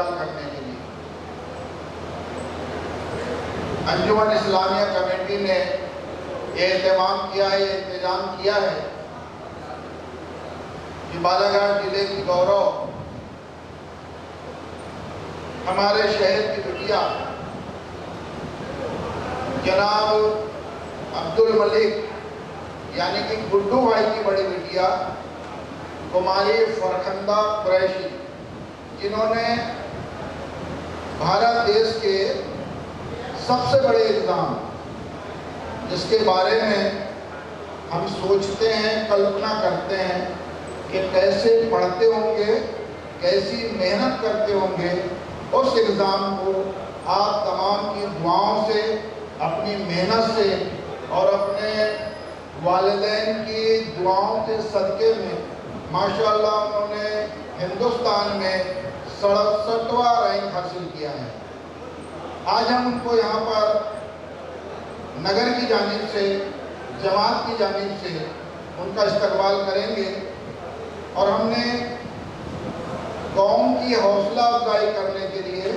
इस्तकबाल करने के लिए। अंजुमन इस्लामिया कमेटी ने ये इंतजाम किया है कि बालाघाट जिले की गौरव हमारे शहर की बिटिया जनाब अब्दुल मलिक यानी कि गुड्डू भाई की बड़ी बिटिया कुमारी फरखंदा कुरैशी, जिन्होंने भारत देश के सबसे बड़े एग्ज़ाम जिसके बारे में हम सोचते हैं, कल्पना करते हैं कि कैसे पढ़ते होंगे, कैसी मेहनत करते होंगे, उस एग्ज़ाम को आप तमाम की दुआओं से, अपनी मेहनत से और अपने वालिदैन की दुआओं के सदक़े में माशाअल्लाह उन्होंने हिंदुस्तान में 67वां रैंक हासिल किया है। आज हम उनको यहाँ पर नगर की जानिब से, जमात की जानिब से उनका इस्तकबाल करेंगे और हमने कौम की हौसला अफजाई करने के लिए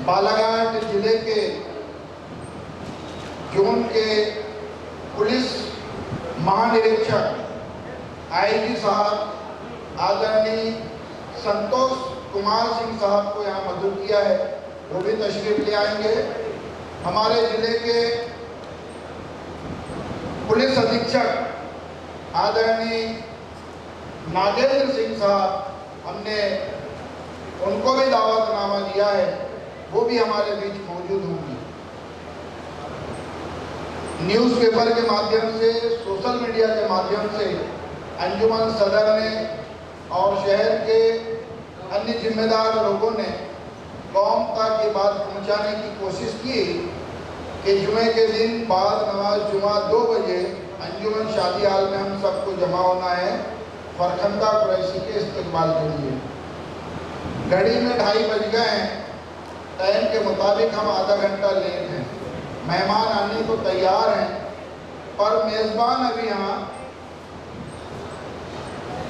बालाघाट जिले के जोन के पुलिस महानिरीक्षक आईजी साहब आदरणीय संतोष कुमार सिंह साहब को यहाँ मदऊ किया है, वो भी तशरीफ ले आएंगे। हमारे जिले के पुलिस अधीक्षक आदरणीय नागेंद्र सिंह साहब, हमने उनको भी दावतनामा दिया है, वो भी हमारे बीच मौजूद होंगी। न्यूज़पेपर के माध्यम से, सोशल मीडिया के माध्यम से अंजुमन सदर ने और शहर के अन्य जिम्मेदार लोगों ने कौम तक ये बात पहुंचाने की कोशिश की कि जुमे के दिन बाद नमाज जुमा 2 बजे अंजुमन शादी हाल में हम सबको जमा होना है फरखंदा कुरैशी के इस्तकबाल के लिए। घड़ी में 2:30 बज गए हैं, टाइम के मुताबिक हम आधा घंटा लेट हैं। मेहमान आने को तैयार हैं पर मेज़बान अभी यहाँ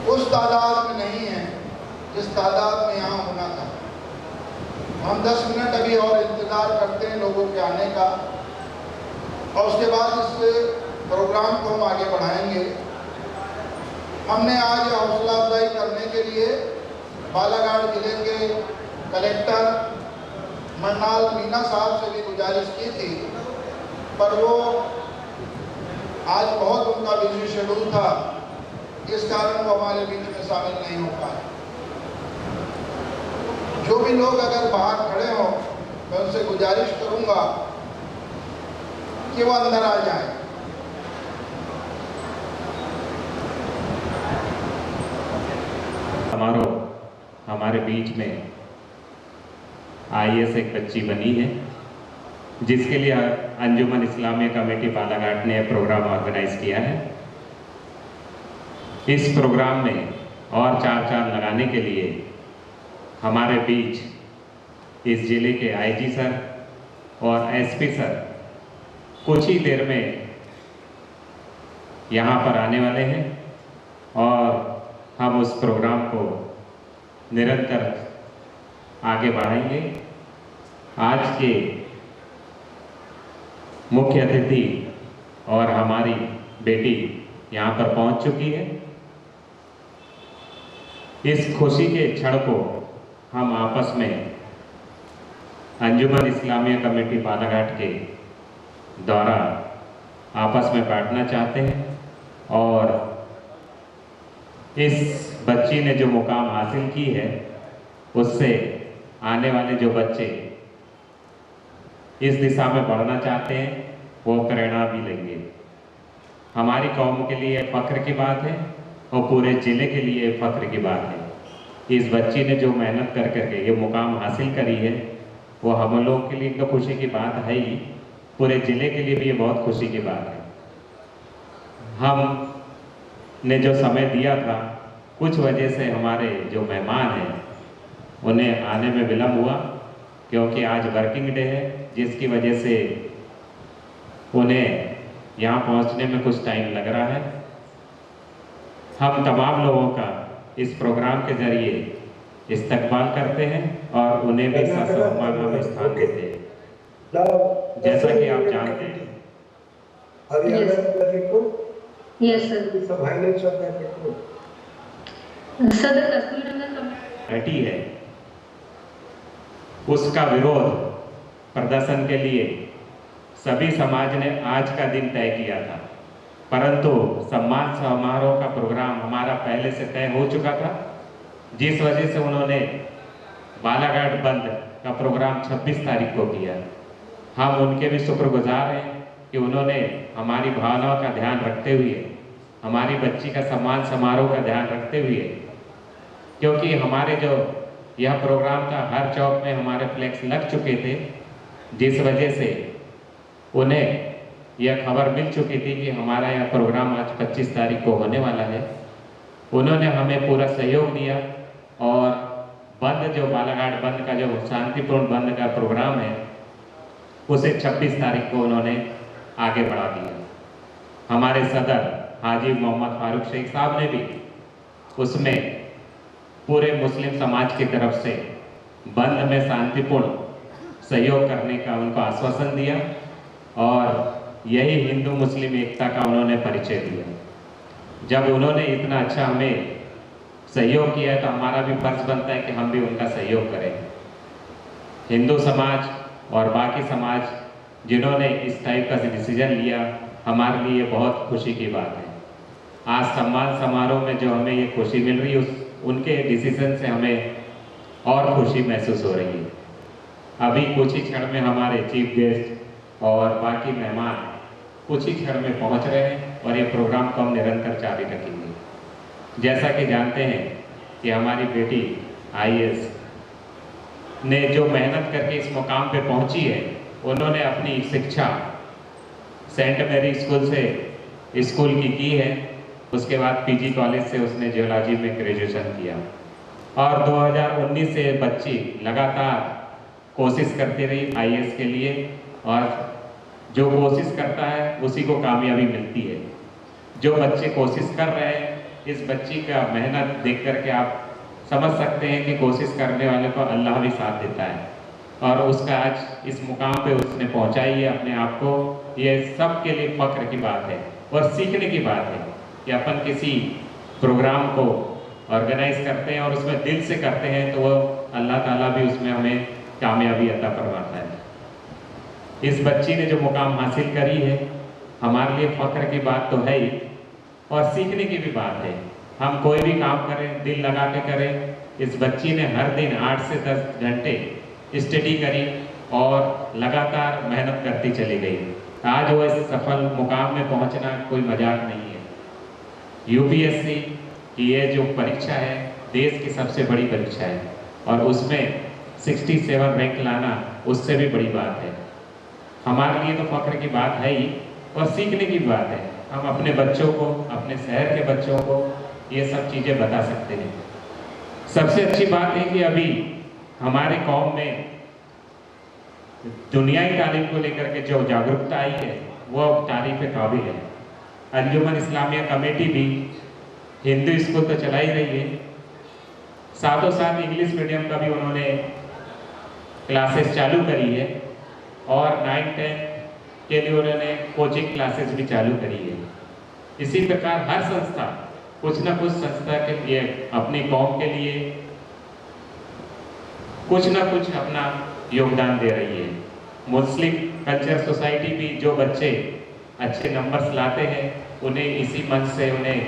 उस तादाद में नहीं है जिस तादाद में यहाँ होना था। हम 10 मिनट अभी और इंतज़ार करते हैं लोगों के आने का और उसके बाद इस प्रोग्राम को हम आगे बढ़ाएंगे। हमने आज हौसला अफजाई करने के लिए बालाघाट जिले के कलेक्टर मरनाल मीना साहब से भी गुजारिश की थी, पर वो आज बहुत उनका बिजी शेड्यूल था, इस कारण वो हमारे बीच में शामिल नहीं हो पाए। जो भी लोग अगर बाहर खड़े हों, मैं उनसे गुजारिश करूंगा कि वो अंदर आ जाएं। समारोह हमारे बीच में IAS एक बच्ची बनी है, जिसके लिए अंजुमन इस्लामिया कमेटी बालाघाट ने प्रोग्राम ऑर्गेनाइज किया है। इस प्रोग्राम में और 4 चांद लगाने के लिए हमारे बीच इस जिले के IG सर और SP सर कुछ ही देर में यहाँ पर आने वाले हैं और हम उस प्रोग्राम को निरंतर आगे बढ़ाएंगे। आज के मुख्य अतिथि और हमारी बेटी यहाँ पर पहुँच चुकी है। इस खुशी के क्षण को हम आपस में अंजुमन इस्लामिया कमेटी बालाघाट के द्वारा आपस में बांटना चाहते हैं और इस बच्ची ने जो मुकाम हासिल की है उससे आने वाले जो बच्चे इस दिशा में बढ़ना चाहते हैं वो प्रेरणा भी लेंगे। हमारी कौम के लिए फख्र की बात है और पूरे ज़िले के लिए फख्र की बात है। इस बच्ची ने जो मेहनत कर करके ये मुकाम हासिल करी है वो हम लोग के लिए तो खुशी की बात है ही, पूरे ज़िले के लिए भी ये बहुत खुशी की बात है। हम ने जो समय दिया था, कुछ वजह से हमारे जो मेहमान हैं उन्हें आने में विलम्ब हुआ, क्योंकि आज वर्किंग डे है, जिसकी वजह से उन्हें यहाँ पहुँचने में कुछ टाइम लग रहा है। हम तमाम लोगों का इस प्रोग्राम के ज़रिए इस्तकबाल करते हैं और उन्हें भी ससम्मान में स्थान देते हैं। जैसा कि आप जानते हैं, Yes, sir. सदर कश्मीर नगर घटी है, उसका विरोध प्रदर्शन के लिए सभी समाज ने आज का दिन तय किया था, परंतु सम्मान समारोह का प्रोग्राम हमारा पहले से तय हो चुका था, जिस वजह से उन्होंने बालाघाट बंद का प्रोग्राम 26 तारीख को किया। हम उनके भी शुक्रगुजार हैं कि उन्होंने हमारी भावनाओं का ध्यान रखते हुए, हमारी बच्ची का सम्मान समारोह का ध्यान रखते हुए, क्योंकि हमारे जो यह प्रोग्राम था हर चौक में हमारे फ्लैक्स लग चुके थे, जिस वजह से उन्हें यह खबर मिल चुकी थी कि हमारा यह प्रोग्राम आज 25 तारीख को होने वाला है। उन्होंने हमें पूरा सहयोग दिया और बंद जो बालाघाट बंद का जो शांतिपूर्ण बंद का प्रोग्राम है उसे 26 तारीख को उन्होंने आगे बढ़ा दिया। हमारे सदर हाजी मोहम्मद फारूक शेख साहब ने भी उसमें पूरे मुस्लिम समाज की तरफ से बंद में शांतिपूर्ण सहयोग करने का उनको आश्वासन दिया और यही हिंदू मुस्लिम एकता का उन्होंने परिचय दिया। जब उन्होंने इतना अच्छा हमें सहयोग किया है तो हमारा भी फर्ज बनता है कि हम भी उनका सहयोग करें। हिंदू समाज और बाकी समाज जिन्होंने इस टाइप का डिसीजन लिया, हमारे लिए बहुत खुशी की बात है। आज सम्मान समारोह में जो हमें ये खुशी मिल रही है उनके डिसीजन से हमें और खुशी महसूस हो रही है। अभी कुछ ही क्षण में हमारे चीफ गेस्ट और बाकी मेहमान कुछ ही क्षण में पहुंच रहे हैं और ये प्रोग्राम को हम निरंतर जारी रखेंगे। जैसा कि जानते हैं कि हमारी बेटी IAS ने जो मेहनत करके इस मुकाम पे पहुंची है, उन्होंने अपनी शिक्षा सेंट मैरी स्कूल से स्कूल की है, उसके बाद PG कॉलेज से उसने जियोलॉजी में ग्रेजुएशन किया और 2019 से बच्ची लगातार कोशिश करती रही IAS के लिए और जो कोशिश करता है उसी को कामयाबी मिलती है। जो बच्चे कोशिश कर रहे हैं, इस बच्ची का मेहनत देख करके आप समझ सकते हैं कि कोशिश करने वाले को अल्लाह भी साथ देता है और उसका आज इस मुकाम पे उसने पहुंचाई है अपने आप को। ये सब के लिए फख्र की बात है और सीखने की बात है कि अपन किसी प्रोग्राम को ऑर्गेनाइज करते हैं और उसमें दिल से करते हैं तो वो अल्लाह ताला भी उसमें हमें कामयाबी अता फरमाता है। इस बच्ची ने जो मुकाम हासिल करी है, हमारे लिए फख्र की बात तो है ही और सीखने की भी बात है। हम कोई भी काम करें दिल लगा के करें। इस बच्ची ने हर दिन 8 से 10 घंटे स्टडी करी और लगातार मेहनत करती चली गई। आज वो इस सफल मुकाम में पहुंचना कोई मजाक नहीं है। UPSC की ये जो परीक्षा है देश की सबसे बड़ी परीक्षा है और उसमें 67 रैंक लाना उससे भी बड़ी बात है। हमारे लिए तो फख्र की बात है ही और सीखने की बात है। हम अपने बच्चों को, अपने शहर के बच्चों को ये सब चीज़ें बता सकते हैं। सबसे अच्छी बात है कि अभी हमारे कौम में दुनियाई तालीम को लेकर के जो जागरूकता आई है वो तारीफ काबिल है। अंजुमन इस्लामिया कमेटी भी हिंदू स्कूल तो चला ही रही है, साथों साथ इंग्लिश मीडियम का भी उन्होंने क्लासेस चालू करी है और 9-10 के लिए उन्होंने कोचिंग क्लासेस भी चालू करी है। इसी प्रकार हर संस्था कुछ ना कुछ संस्था के लिए अपनी कौम के लिए कुछ ना कुछ अपना योगदान दे रही है। मुस्लिम कल्चर सोसाइटी भी जो बच्चे अच्छे नंबर्स लाते हैं उन्हें इसी मंच से उन्हें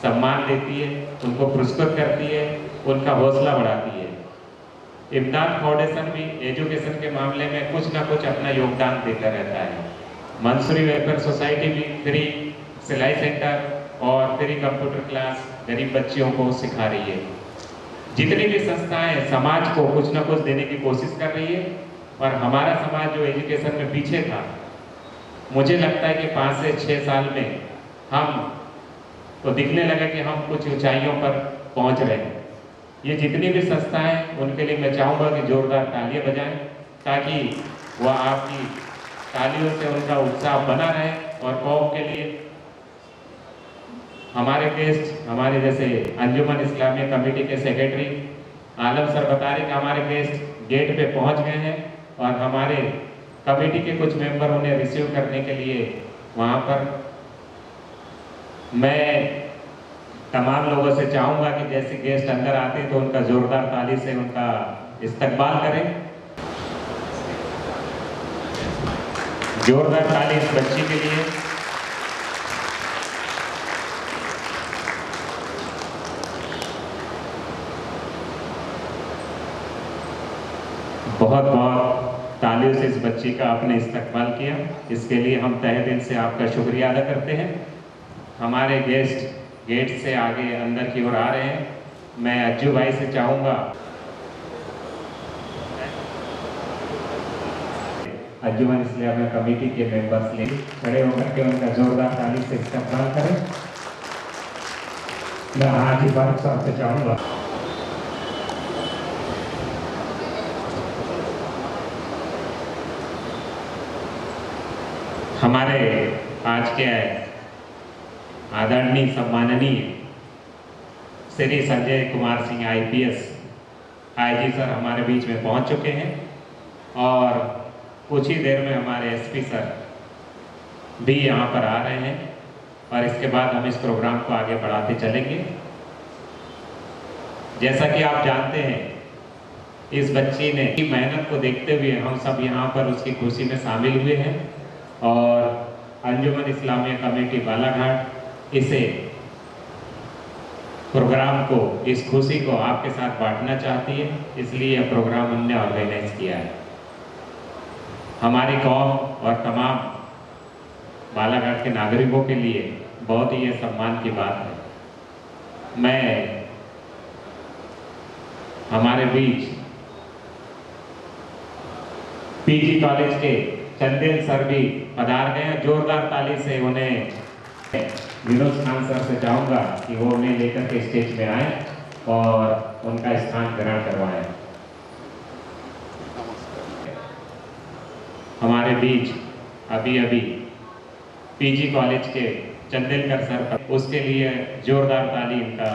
सम्मान देती है, उनको पुरस्कृत करती है, उनका हौसला बढ़ाती है। इमदाद फाउंडेशन भी एजुकेशन के मामले में कुछ ना कुछ अपना योगदान देता रहता है। मंसूरी वेलफेयर सोसाइटी भी फ्री सिलाई सेंटर और फ्री कंप्यूटर क्लास गरीब बच्चियों को सिखा रही है। जितनी भी संस्थाएं समाज को कुछ ना कुछ देने की कोशिश कर रही है और हमारा समाज जो एजुकेशन में पीछे था, मुझे लगता है कि 5 से 6 साल में हम तो दिखने लगा कि हम कुछ ऊंचाइयों पर पहुंच रहे हैं। ये जितनी भी संस्थाएं उनके लिए मैं चाहूँगा कि जोरदार तालियां बजाएं ताकि वह आपकी तालियों से उनका उत्साह बना रहे और कौम के लिए हमारे गेस्ट, हमारे जैसे अंजुमन इस्लामिया कमेटी के सेक्रेटरी आलम सर बता रहे कि हमारे गेस्ट गेट पे पहुंच गए हैं और हमारे कमेटी के कुछ मेंबर उन्हें रिसीव करने के लिए वहां पर। मैं तमाम लोगों से चाहूंगा कि जैसे गेस्ट अंदर आते हैं तो उनका जोरदार ताली से उनका इस्तकबाल करें। जोरदार ताली इस बच्ची के लिए। बहुत बहुत तालियों से इस बच्ची का आपने इस्तकबाल किया, इसके लिए हम तहे दिल से आपका शुक्रिया अदा करते हैं। हमारे गेस्ट गेट से आगे अंदर की ओर आ रहे हैं। मैं अज्जू भाई से चाहूँगा, अंजुमन इस्लामिया कमेटी के मेंबर्स ले खड़े होकर के उनका जोरदार ताली से इस्तकबाल करें। मैं हाजी फारूक साहब से चाहूँगा हमारे आज के आदरणीय सम्माननीय Shri Sanjay Kumar Singh IPS IG sir हमारे बीच में पहुंच चुके हैं और कुछ ही देर में हमारे SP सर भी यहाँ पर आ रहे हैं और इसके बाद हम इस प्रोग्राम को आगे बढ़ाते चलेंगे। जैसा कि आप जानते हैं, इस बच्ची ने की मेहनत को देखते हुए हम सब यहाँ पर उसकी खुशी में शामिल हुए हैं और अंजुमन इस्लामिया कमेटी बालाघाट इसे प्रोग्राम को, इस खुशी को आपके साथ बांटना चाहती है, इसलिए यह प्रोग्राम हमने ऑर्गेनाइज किया है। हमारी कौम और तमाम बालाघाट के नागरिकों के लिए बहुत ही यह सम्मान की बात है। मैं हमारे बीच PG कॉलेज के चंदेल सर भी पधार गए हैं। जोरदार ताली से उन्हें विनोद खान सर से चाहूँगा कि वो उन्हें लेकर के स्टेज में आए और उनका स्थान ग्रहण करवाएं। हमारे बीच अभी अभी PG कॉलेज के चंदेलकर सर, उसके लिए जोरदार ताली। इनका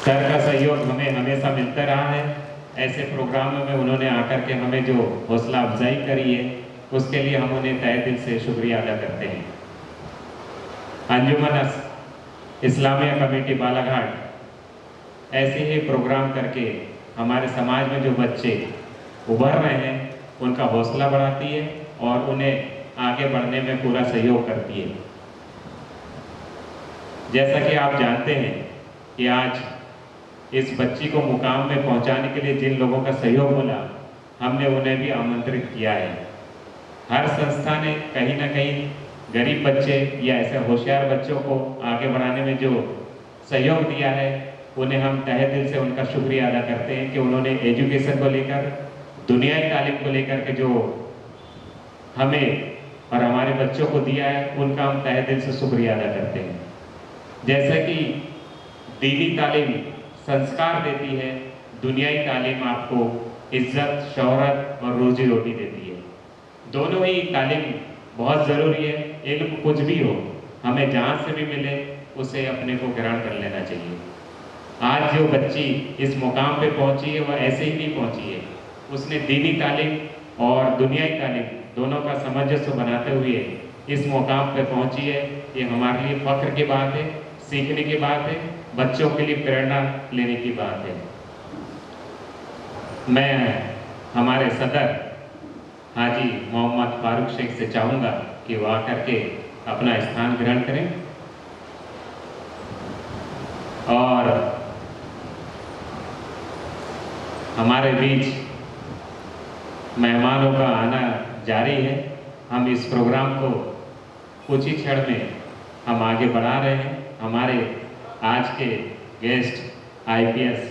सर का सहयोग हमें हमेशा मिलता रहा है। ऐसे प्रोग्रामों में उन्होंने आकर के हमें जो हौसला अफजाई करी है, उसके लिए हम उन्हें तहे दिल से शुक्रिया अदा करते हैं। अंजुमन इस्लामिया कमेटी बालाघाट ऐसे ही प्रोग्राम करके हमारे समाज में जो बच्चे उभर रहे हैं उनका हौसला बढ़ाती है और उन्हें आगे बढ़ने में पूरा सहयोग करती है। जैसा कि आप जानते हैं कि आज इस बच्ची को मुकाम में पहुंचाने के लिए जिन लोगों का सहयोग मिला, हमने उन्हें भी आमंत्रित किया है। हर संस्था ने कहीं ना कहीं गरीब बच्चे या ऐसे होशियार बच्चों को आगे बढ़ाने में जो सहयोग दिया है, उन्हें हम तहे दिल से उनका शुक्रिया अदा करते हैं कि उन्होंने एजुकेशन को लेकर, दुनियाई तालीम को लेकर के जो हमें और हमारे बच्चों को दिया है, उनका हम तहे दिल से शुक्रिया अदा करते हैं। जैसे कि दीनी तालीम संस्कार देती है, दुनियाई तालीम आपको इज्जत, शोहरत और रोजी रोटी देती है। दोनों ही तालीम बहुत ज़रूरी है। इल्म कुछ भी हो, हमें जहाँ से भी मिले उसे अपने को ग्रहण कर लेना चाहिए। आज जो बच्ची इस मुकाम पे पहुंची है, वह ऐसे ही नहीं पहुंची है। उसने दीनी तालीम और दुनियाई तालीम दोनों का सामंजस्य बनाते हुए इस मुकाम पे पहुंची है। ये हमारे लिए फख्र की बात है, सीखने की बात है, बच्चों के लिए प्रेरणा लेने की बात है। मैं हमारे सदर हाजी मोहम्मद फारूक शेख से चाहूँगा कि वो आकर के अपना स्थान ग्रहण करें और हमारे बीच मेहमानों का आना जारी है। हम इस प्रोग्राम को कुछ ही क्षण में हम आगे बढ़ा रहे हैं। हमारे आज के गेस्ट IPS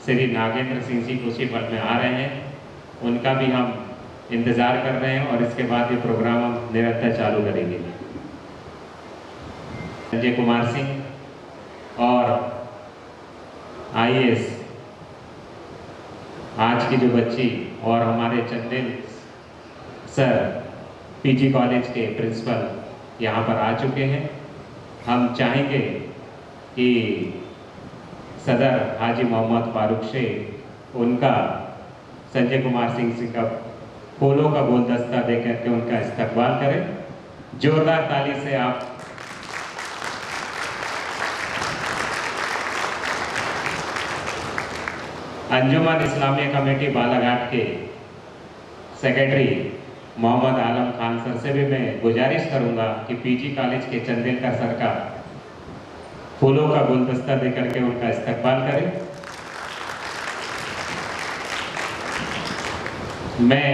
श्री नागेंद्र सिंह जी कुछ ही पल में आ रहे हैं, उनका भी हम इंतज़ार कर रहे हैं और इसके बाद ये प्रोग्राम हम निरंतर चालू करेंगे। संजय कुमार सिंह और IAS आज की जो बच्ची और हमारे चंदेल सर PG कॉलेज के प्रिंसिपल यहाँ पर आ चुके हैं। हम चाहेंगे कि सदर हाजी मोहम्मद फारूक शेख उनका संजय कुमार सिंह जी का फूलों का गुलदस्ता देकर के उनका इस्तकबाल करें। जोरदार ताली से आप अंजुमन इस्लामिया कमेटी बालाघाट के सेक्रेटरी मोहम्मद आलम खान सर से भी मैं गुजारिश करूंगा कि पीजी कॉलेज के चंदेलकर सर का फूलों का गुलदस्ता देकर के उनका इस्तकबाल करें। मैं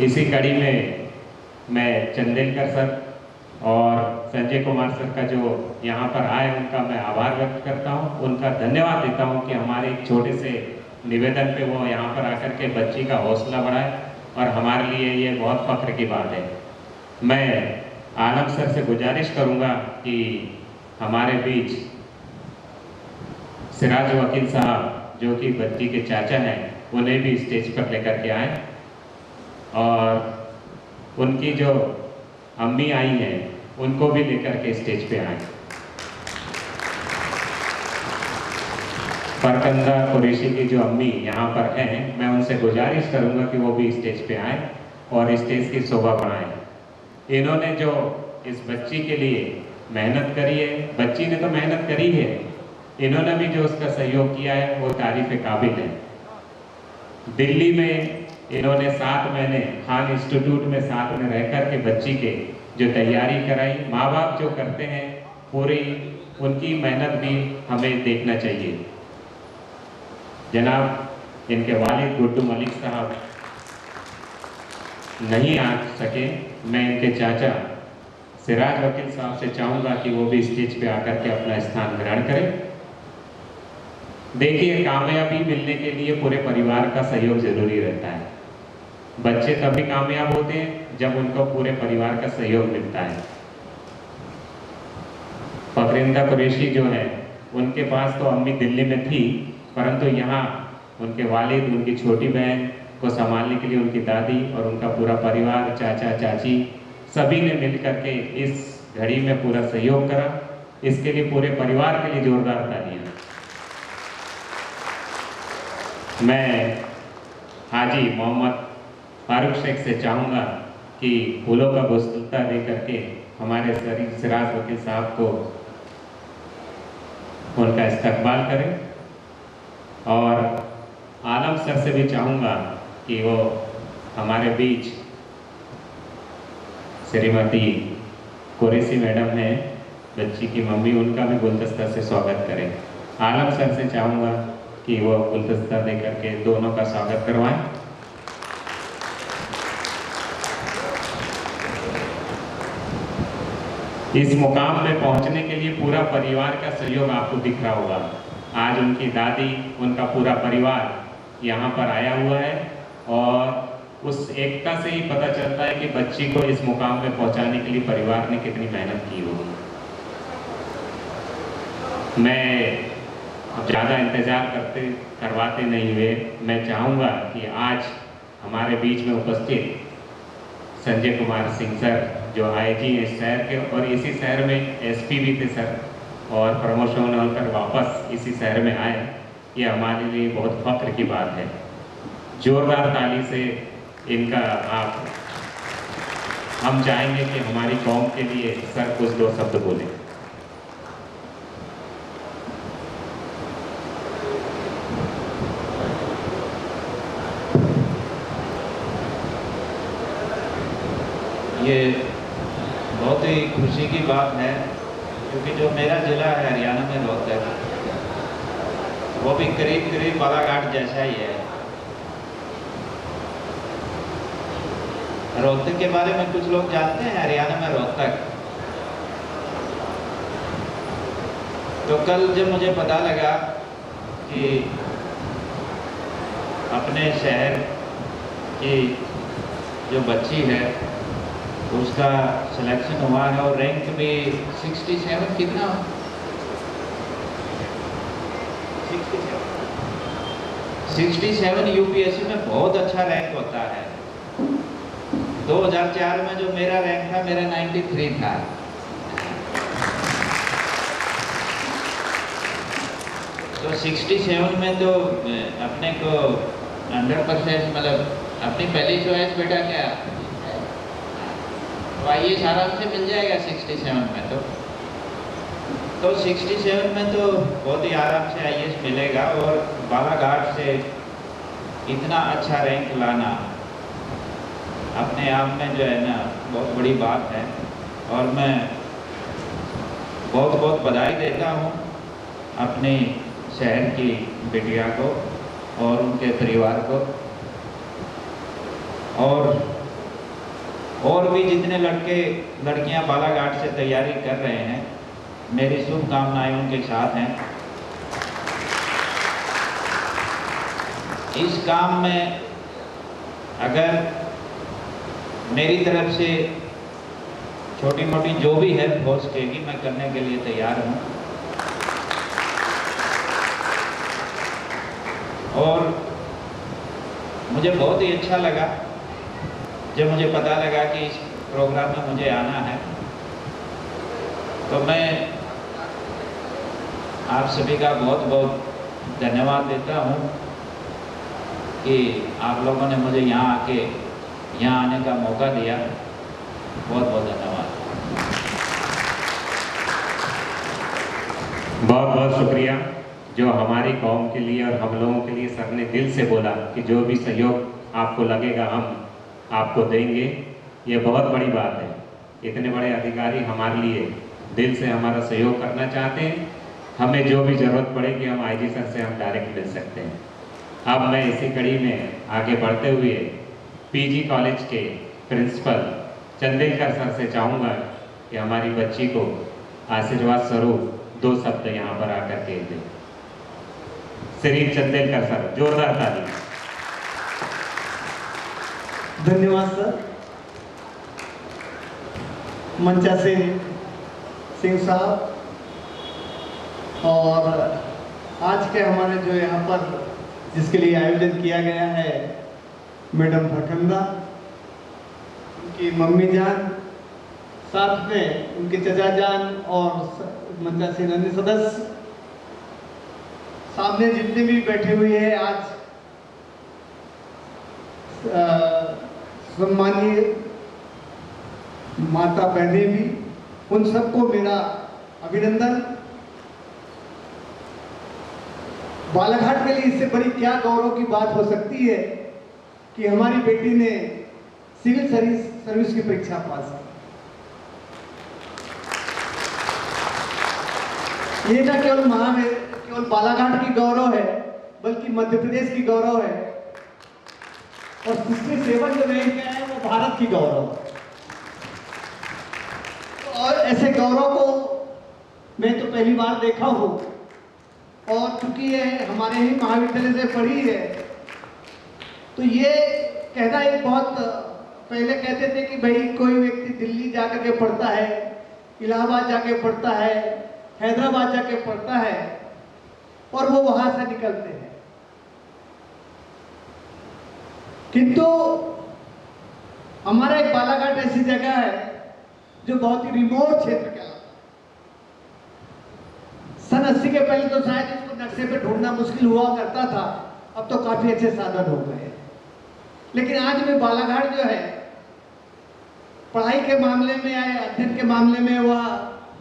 इसी कड़ी में मैं चंदेलकर सर और संजय कुमार सर का जो यहाँ पर आए उनका मैं आभार व्यक्त करता हूँ, उनका धन्यवाद देता हूँ कि हमारे एक छोटे से निवेदन पे वो यहाँ पर आकर के बच्ची का हौसला बढ़ाए और हमारे लिए ये बहुत फख्र की बात है। मैं आलम सर से गुजारिश करूँगा कि हमारे बीच सिराज वकील साहब जो कि बच्ची के चाचा हैं उन्हें भी स्टेज पर लेकर के आए और उनकी जो अम्मी आई हैं उनको भी लेकर के स्टेज पे आए। फरकंदा कुरैशी की जो अम्मी यहाँ पर हैं मैं उनसे गुजारिश करूँगा कि वो भी स्टेज पे आए और स्टेज की शोभा बढ़ाएं। इन्होंने जो इस बच्ची के लिए मेहनत करी है, बच्ची ने तो मेहनत करी है, इन्होंने भी जो उसका सहयोग किया है वो तारीफ काबिल है। दिल्ली में इन्होंने 7 महीने खान इंस्टीट्यूट में साथ में रह कर के बच्ची के जो तैयारी कराई, माँ बाप जो करते हैं पूरी उनकी मेहनत भी हमें देखना चाहिए। जनाब इनके वालिद गुड्डू मलिक साहब नहीं आ सके, मैं इनके चाचा सिराज वकील साहब से चाहूँगा कि वो भी स्टेज पे आकर के अपना स्थान ग्रहण करें। देखिए, कामयाबी मिलने के लिए पूरे परिवार का सहयोग जरूरी रहता है। बच्चे तभी कामयाब होते हैं जब उनको पूरे परिवार का सहयोग मिलता है। फकरिंदा कुरैशी जो है उनके पास तो अम्मी दिल्ली में थी, परंतु यहाँ उनके वालिद, उनकी छोटी बहन को संभालने के लिए उनकी दादी और उनका पूरा परिवार, चाचा चाची सभी ने मिल करके इस घड़ी में पूरा सहयोग करा। इसके लिए पूरे परिवार के लिए जोरदार तालियां। मैं हाजी मोहम्मद फारूक शेख से चाहूँगा कि फूलों का गुलदस्ता दे करके हमारे सिराज वकील साहब को उनका इस्तकबाल करें और आलम सर से भी चाहूँगा कि वो हमारे बीच श्रीमती कुरैशी मैडम हैं, बच्ची की मम्मी, उनका भी गुलदस्ता से स्वागत करें। आलम सर से चाहूँगा कि वो गुलदस्ता दे करके दोनों का स्वागत करवाएं। इस मुकाम में पहुंचने के लिए पूरा परिवार का सहयोग आपको दिख रहा होगा। आज उनकी दादी, उनका पूरा परिवार यहाँ पर आया हुआ है और उस एकता से ही पता चलता है कि बच्ची को इस मुकाम में पहुंचाने के लिए परिवार ने कितनी मेहनत की होगी। मैं ज़्यादा इंतज़ार करवाते नहीं हुए मैं चाहूँगा कि आज हमारे बीच में उपस्थित संजय कुमार सिंह सर जो आईजी हैं शहर के और इसी शहर में एसपी भी थे सर, और प्रमोशन होकर वापस इसी शहर में आए, ये हमारे लिए बहुत फख्र की बात है। जोरदार ताली से इनका हम चाहेंगे कि हमारी कौम के लिए सर कुछ 2 शब्द बोलें। ये बहुत ही खुशी की बात है क्योंकि जो मेरा ज़िला है हरियाणा में रोहतक, वो भी करीब करीब बालाघाट जैसा ही है। रोहतक के बारे में कुछ लोग जानते हैं, हरियाणा में रोहतक। तो कल जब मुझे पता लगा कि अपने शहर की जो बच्ची है उसका सिलेक्शन हुआ है और रैंक भी 67 कितना 67 यूपीएससी में बहुत अच्छा रैंक होता है। 2004 में जो मेरा रैंक था, मेरा 93 था। तो 67 में तो अपने को 100% मतलब अपनी पहली चॉइस बेटा क्या तो IAS आराम से मिल जाएगा 67 में तो 67 में तो बहुत ही आराम से IAS मिलेगा। और बालाघाट से इतना अच्छा रैंक लाना अपने आप में जो है ना बहुत बड़ी बात है। और मैं बहुत बहुत बधाई देता हूँ अपने शहर की बिटिया को और उनके परिवार को, और भी जितने लड़के लड़कियां बालाघाट से तैयारी कर रहे हैं, मेरी शुभकामनाएं उनके साथ हैं। इस काम में अगर मेरी तरफ से छोटी मोटी जो भी हेल्प हो सकेगी मैं करने के लिए तैयार हूँ। और मुझे बहुत ही अच्छा लगा जब मुझे पता लगा कि इस प्रोग्राम में मुझे आना है, तो मैं आप सभी का बहुत बहुत धन्यवाद देता हूँ कि आप लोगों ने मुझे यहाँ आने का मौका दिया। बहुत बहुत धन्यवाद। बहुत बहुत शुक्रिया जो हमारी कौम के लिए और हम लोगों के लिए सर ने दिल से बोला कि जो भी सहयोग आपको लगेगा हम आपको देंगे। ये बहुत बड़ी बात है। इतने बड़े अधिकारी हमारे लिए दिल से हमारा सहयोग करना चाहते हैं। हमें जो भी ज़रूरत पड़ेगी हम IG सर से हम डायरेक्ट मिल सकते हैं। अब मैं इसी कड़ी में आगे बढ़ते हुए PG कॉलेज के प्रिंसिपल चंदेलकर सर से चाहूँगा कि हमारी बच्ची को आशीर्वाद स्वरूप 2 शब्द यहाँ पर आकर के दें। श्री चंदेलकर सर, जोरदार ताली। धन्यवाद सर। मंचा सिंह साहब और आज के हमारे जो यहाँ पर जिसके लिए आयोजन किया गया है मैडम भटंगा, उनकी मम्मी जान, साथ में उनके चचा जान और मंचा सिंह अन्य सदस्य, सामने जितने भी बैठे हुए हैं आज सम्मानीय माता बहनें भी, उन सबको मेरा अभिनंदन। बालाघाट के लिए इससे बड़ी क्या गौरव की बात हो सकती है कि हमारी बेटी ने सिविल सर्विस की परीक्षा पास की। ये ना केवल बालाघाट की गौरव है बल्कि मध्य प्रदेश की गौरव है और 67 जो रैंक है वो भारत की गौरव है। और ऐसे गौरव को मैं तो पहली बार देखा हूँ और चूंकि ये हमारे ही महाविद्यालय से पढ़ी है तो ये कहना एक बहुत, पहले कहते थे कि भाई कोई व्यक्ति दिल्ली जाकर के पढ़ता है, इलाहाबाद जाके पढ़ता है, हैदराबाद जाके पढ़ता है और वो वहां से निकलते हैं, किंतु हमारा एक बालाघाट ऐसी जगह है जो बहुत ही रिमोट क्षेत्र का, सन 80 के पहले तो शायद इसको नक्शे पे ढूंढना मुश्किल हुआ करता था, अब तो काफी अच्छे साधन हो गए। लेकिन आज में बालाघाट जो है पढ़ाई के मामले में या अध्ययन के मामले में वह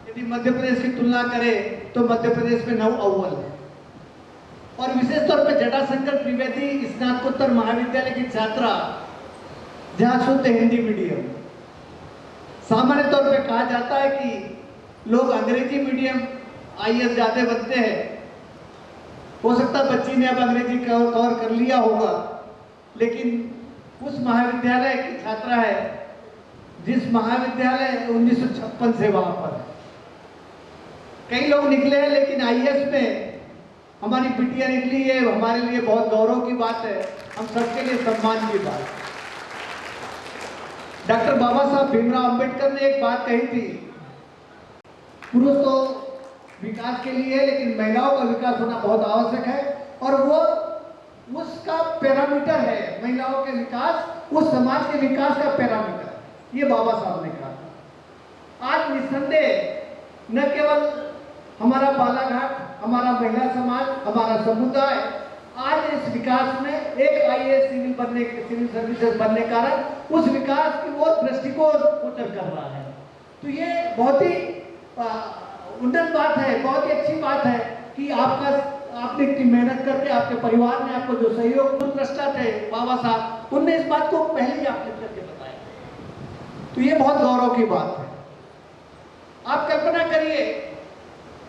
यदि मध्य प्रदेश की तुलना करें तो मध्य प्रदेश में 9 अव्वल है। और विशेष तौर पर जटाशंकर त्रिवेदी स्नातकोत्तर महाविद्यालय की छात्रा जहाँ शुद्ध हिंदी मीडियम, सामान्य तौर पे कहा जाता है कि लोग अंग्रेजी मीडियम IAS ज्यादा बनते हैं। हो सकता है बच्ची ने अब अंग्रेजी कवर कर लिया होगा, लेकिन उस महाविद्यालय की छात्रा है जिस महाविद्यालय 1956 से वहां पर है। कई लोग निकले हैं लेकिन IAS में हमारी बिटिया निकली है, हमारे लिए बहुत गौरव की बात है, हम सबके लिए सम्मान की बात है। डॉक्टर बाबा साहब भीमराव अंबेडकर ने एक बात कही थी, पुरुष तो विकास के लिए है लेकिन महिलाओं का विकास होना बहुत आवश्यक है और वो उसका पैरामीटर है, महिलाओं के विकास उस समाज के विकास का पैरामीटर, ये बाबा साहब ने कहा। आज निस्संदेह न केवल हमारा बालाघाट हमारा महिला समाज, हमारा समुदाय आज इस विकास में एक आईएएस सिविल सर्विसेज बनने के कारण उस विकास की ओर दृष्टिकोण उतर कर रहा है। तो ये बहुत ही उन्नत बात है, बहुत ही अच्छी बात है कि आपने इतनी मेहनत करके आपके परिवार ने आपको जो सहयोग दूरदृष्टा थे बाबा साहब, उनने इस बात को पहले ही आपने करके बताया। तो ये बहुत गौरव की बात है। आप कल्पना करिए,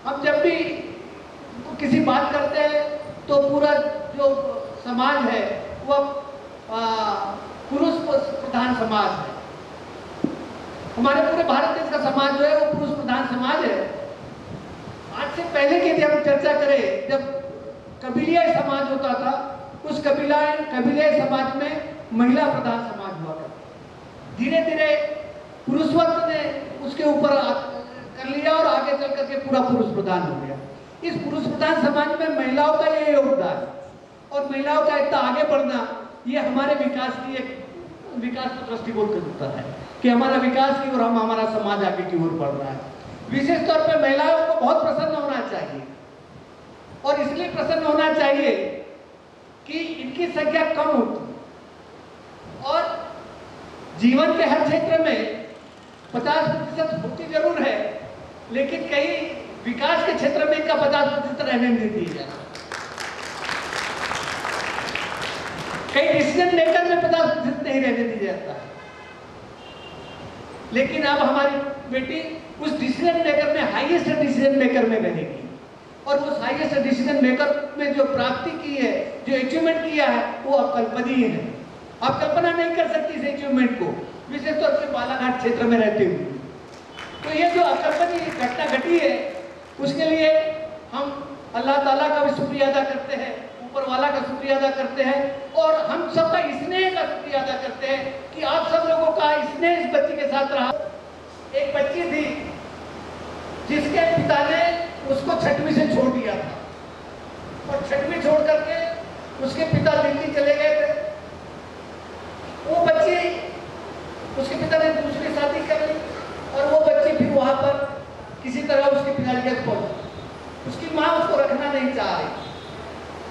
हम जब भी किसी बात करते हैं तो पूरा जो समाज है वह पुरुष प्रधान समाज है। हमारे पूरे भारत देश का समाज जो है वो पुरुष प्रधान समाज है। आज से पहले की यदि हम चर्चा करें, जब कबीलियाई समाज होता था, उस कबीलियाई समाज में महिला प्रधान समाज हुआ करता। धीरे धीरे पुरुषवत ने उसके ऊपर कर लिया और आगे चल करके पूरा पुरुष प्रधान हो गया। इस पुरुष प्रधान समाज में महिलाओं का ये योगदान और महिलाओं का इतना आगे बढ़ना, ये हमारे विकास का दृष्टिकोण करता है कि हमारा विकास की ओर हमारा समाज आगे की ओर बढ़ रहा है। विशेष तौर पे महिलाओं को बहुत प्रसन्न होना चाहिए, और इसलिए प्रसन्न होना चाहिए कि इनकी संख्या कम होती और जीवन के हर क्षेत्र में 50% होती जरूर है, लेकिन कहीं विकास के क्षेत्र में इनका 50% रहने नहीं दिया जाता। कई डिसीजन मेकर में 50% नहीं रहने दिया जाता है। लेकिन अब हमारी बेटी उस डिसीजन मेकर में, हाईएस्ट डिसीजन मेकर में रहेगी, और उस हाईएस्ट डिसीजन मेकर में जो प्राप्ति की है, जो अचीवमेंट किया है, वो अकल्पनीय है। आप कल्पना नहीं कर सकती इस अचीवमेंट को, विशेष तौर से बालाघाट क्षेत्र में रहते हुए। तो ये जो अकल्पनीय घटना घटी है, उसके लिए हम अल्लाह ताला का भी शुक्रिया अदा करते हैं, ऊपर वाला का शुक्रिया अदा करते हैं, और हम सबका स्नेह का शुक्रिया अदा करते हैं कि आप सब लोगों का स्नेह इस बच्ची के साथ रहा। एक बच्ची थी जिसके पिता ने उसको 6वीं से छोड़ दिया था, और 6वीं छोड़ करके उसके पिता दिल्ली चले गए थे। वो बच्ची, उसके पिता ने दूसरी शादी कर ली, और वो बच्ची फिर वहां पर किसी तरह उसके पिताजी के पहुंची। उसकी माँ उसको रखना नहीं चाह रही,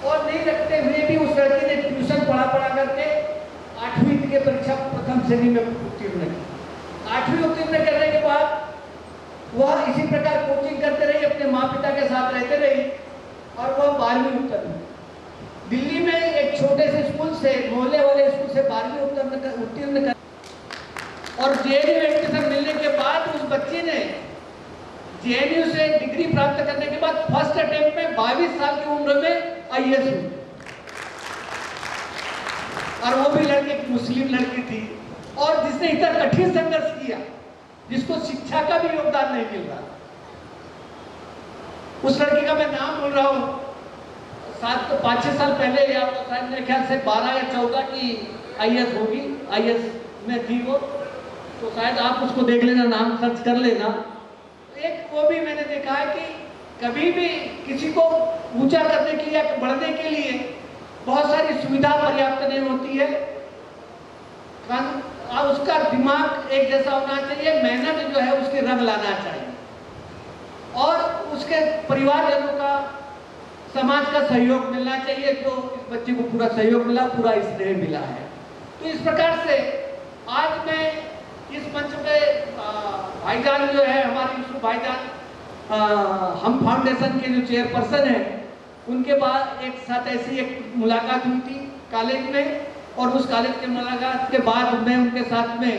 और नहीं रखते हुए भी उस लड़की ने ट्यूशन पढ़ा करके 8वीं की परीक्षा प्रथम श्रेणी में उत्तीर्ण की। 8वीं उत्तीर्ण करने के बाद वह इसी प्रकार कोचिंग करते रही, अपने माँ पिता के साथ रहते रही, और वह 12वीं उत्तीर्ण। दिल्ली में एक छोटे से स्कूल से, मोहल्ले वाले स्कूल से 12वीं उत्तीर्ण कर, और जेएनयू एडमिशन मिलने के बाद उस बच्ची ने जेएनयू से डिग्री प्राप्त करने के बाद फर्स्ट अटेम्प्ट में 22 साल की उम्र में आईएएस हुई, और वो भी लड़की एक मुस्लिम लड़की थी, और जिसने इतना कठिन संघर्ष किया, जिसको शिक्षा का भी योगदान नहीं मिल रहा। उस लड़की का मैं नाम बोल रहा हूँ, 5-6 साल पहले, या शायद मेरे ख्याल से 12 या 14 की आईएएस होगी, आईएएस में थी वो, तो शायद आप उसको देख लेना, नाम सर्च कर लेना। एक वो भी मैंने देखा है कि कभी भी किसी को ऊंचा करने के लिए या बढ़ने के लिए बहुत सारी सुविधा पर्याप्त नहीं होती है। उसका दिमाग एक जैसा होना चाहिए, मेहनत जो है उसके रंग लाना चाहिए, और उसके परिवारजनों का, समाज का सहयोग मिलना चाहिए। जो इस बच्चे को पूरा सहयोग मिला, पूरा स्नेह मिला है। तो इस प्रकार से आज मैं इस मंच पे भाईजान जो है हमारे यूसुफ भाईजान, हम फाउंडेशन के जो चेयरपर्सन हैं, उनके बाद एक साथ ऐसी एक मुलाकात हुई थी कॉलेज में, और उस कॉलेज के मुलाकात के बाद मैं उनके साथ में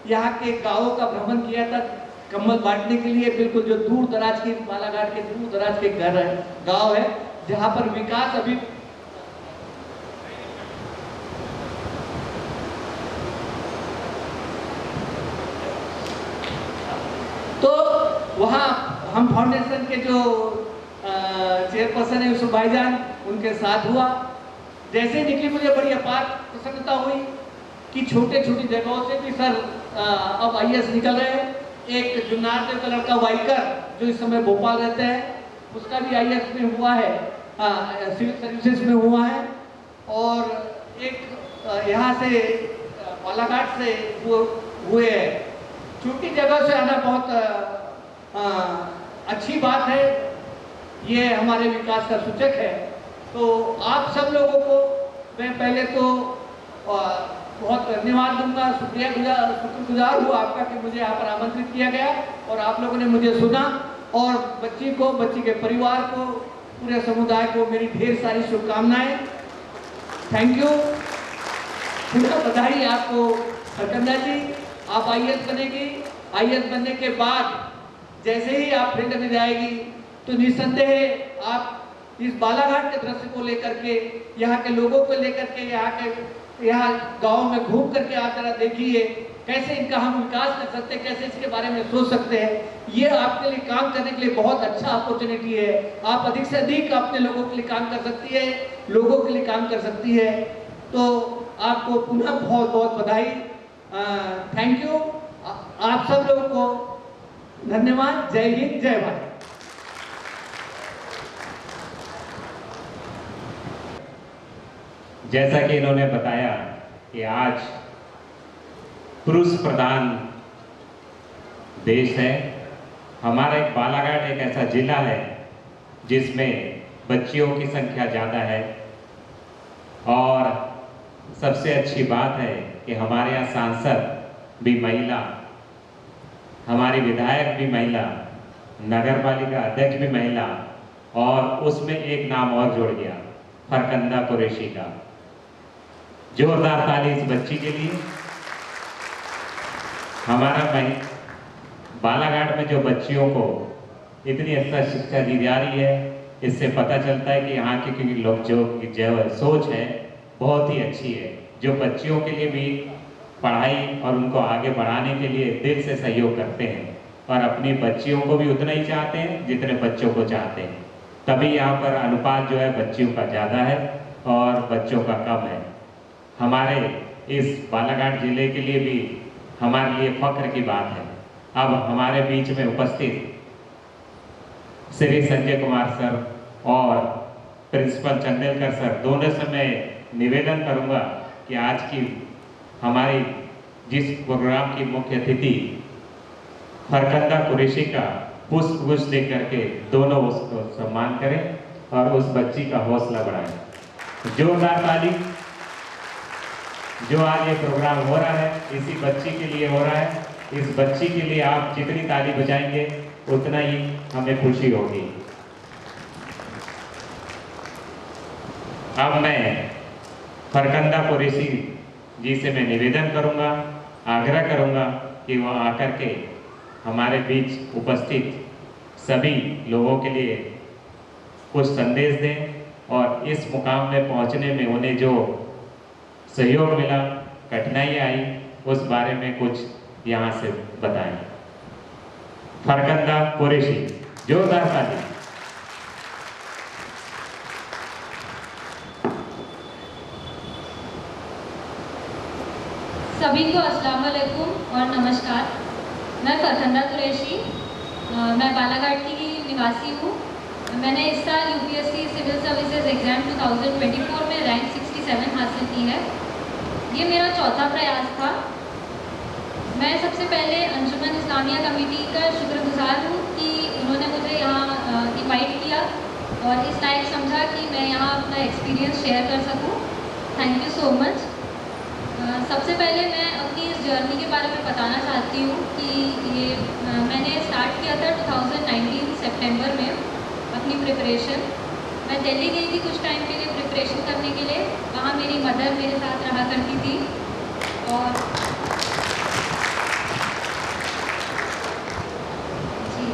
यहाँ के गाँवों का भ्रमण किया था, कम्बल बांटने के लिए। बिल्कुल जो दूर दराज के, बालाघाट के दूर दराज के घर है, गाँव है, जहाँ पर विकास अभी तो वहाँ हम फाउंडेशन के जो चेयरपर्सन है यूसुफ भाईजान, उनके साथ हुआ। जैसे निकली मुझे बड़ी अपार प्रसन्नता हुई कि छोटे छोटी जगहों से भी सर अब आईएएस निकल रहे हैं। एक जुन्नार देव का लड़का वाइकर जो इस समय भोपाल रहते हैं, उसका भी आईएएस में हुआ है, सिविल सर्विसेज में हुआ है, और एक यहाँ से बालाघाट से वो हुए हैं। छोटी जगह से आना बहुत अच्छी बात है। ये हमारे विकास का सूचक है। तो आप सब लोगों को मैं पहले तो बहुत धन्यवाद दूंगा, शुक्रगुजार हूँ आपका कि मुझे यहाँ पर आमंत्रित किया गया और आप लोगों ने मुझे सुना, और बच्ची को, बच्ची के परिवार को, पूरे समुदाय को मेरी ढेर सारी शुभकामनाएं। थैंक यू, पूरा बधाई आपको फरकंदा जी। आप IAS बनेगी, IAS बनने के बाद जैसे ही आप फील्ड में जाएगी तो निस्संदेह आप इस बालाघाट के दृश्य को लेकर के, यहाँ के लोगों को लेकर के, यहाँ गाँव में घूम करके आप जरा देखिए कैसे इनका हम विकास कर सकते हैं, कैसे इसके बारे में सोच सकते हैं। ये आपके लिए काम करने के लिए बहुत अच्छा अपॉर्चुनिटी है। आप अधिक से अधिक अपने लोगों के लिए काम कर सकती है, लोगों के लिए काम कर सकती है। तो आपको पुनः बहुत बहुत बधाई, थैंक यू। आप सब लोगों को धन्यवाद। जय हिंद, जय भारत। जैसा कि इन्होंने बताया कि आज पुरुष प्रधान देश है। हमारा एक बालाघाट एक ऐसा जिला है जिसमें बच्चियों की संख्या ज़्यादा है, और सबसे अच्छी बात है कि हमारे यहाँ सांसद भी महिला, हमारी विधायक भी महिला, नगर पालिका अध्यक्ष भी महिला, और उसमें एक नाम और जुड़ गया, फरकंदा कुरैशी का। जोरदार ताली इस बच्ची के लिए। हमारा बालाघाट में जो बच्चियों को इतनी अच्छा शिक्षा दी जा रही है, इससे पता चलता है कि यहाँ की लोग जो सोच है बहुत ही अच्छी है, जो बच्चियों के लिए भी पढ़ाई और उनको आगे बढ़ाने के लिए दिल से सहयोग करते हैं, और अपनी बच्चियों को भी उतना ही चाहते हैं जितने बच्चों को चाहते हैं। तभी यहाँ पर अनुपात जो है बच्चियों का ज़्यादा है और बच्चों का कम है। हमारे इस बालाघाट जिले के लिए भी हमारे लिए फख्र की बात है। अब हमारे बीच में उपस्थित श्री संजय कुमार सर और प्रिंसिपल चंदेलकर सर, दोनों से मैं निवेदन करूंगा कि आज की हमारी जिस प्रोग्राम की मुख्य अतिथि फरकंदा कुरैशी का पुष्पगुच्छ दे करके दोनों उसको सम्मान करें और उस बच्ची का हौसला बढ़ाएं। जोरदार ताली। जो आज ये प्रोग्राम हो रहा है इसी बच्ची के लिए हो रहा है। इस बच्ची के लिए आप जितनी ताली बजाएंगे उतना ही हमें खुशी होगी। अब मैं फरकंदा कुरैशी जी से मैं निवेदन करूंगा, आग्रह करूंगा कि वो आकर के हमारे बीच उपस्थित सभी लोगों के लिए कुछ संदेश दें, और इस मुकाम में पहुंचने में उन्हें जो सहयोग मिला, कठिनाई आई, उस बारे में कुछ यहाँ से बताएं। फरकंदा कुरैशी, जोरदार ताली। सभी को अस्सलाम वालेकुम और नमस्कार। मैं फरकंदा कुरैशी, मैं बालाघाट की निवासी हूँ। मैंने इस साल UPSC सिविल सर्विसेज एग्ज़ाम 2024 में रैंक 67 हासिल की है। ये मेरा चौथा प्रयास था। मैं सबसे पहले अंजुमन इस्लामिया कमेटी का शुक्रगुजार हूँ कि उन्होंने मुझे यहाँ इनवाइट किया और इस लायक समझा कि मैं यहाँ अपना एक्सपीरियंस शेयर कर सकूँ। Thank you so much. सबसे पहले मैं अपनी इस जर्नी के बारे में बताना चाहती हूँ कि ये मैंने स्टार्ट किया था 2019 सितंबर में अपनी प्रिपरेशन। मैं दिल्ली गई थी कुछ टाइम के लिए प्रिपरेशन करने के लिए। वहाँ मेरी मदर मेरे साथ रहा करती थी और जी,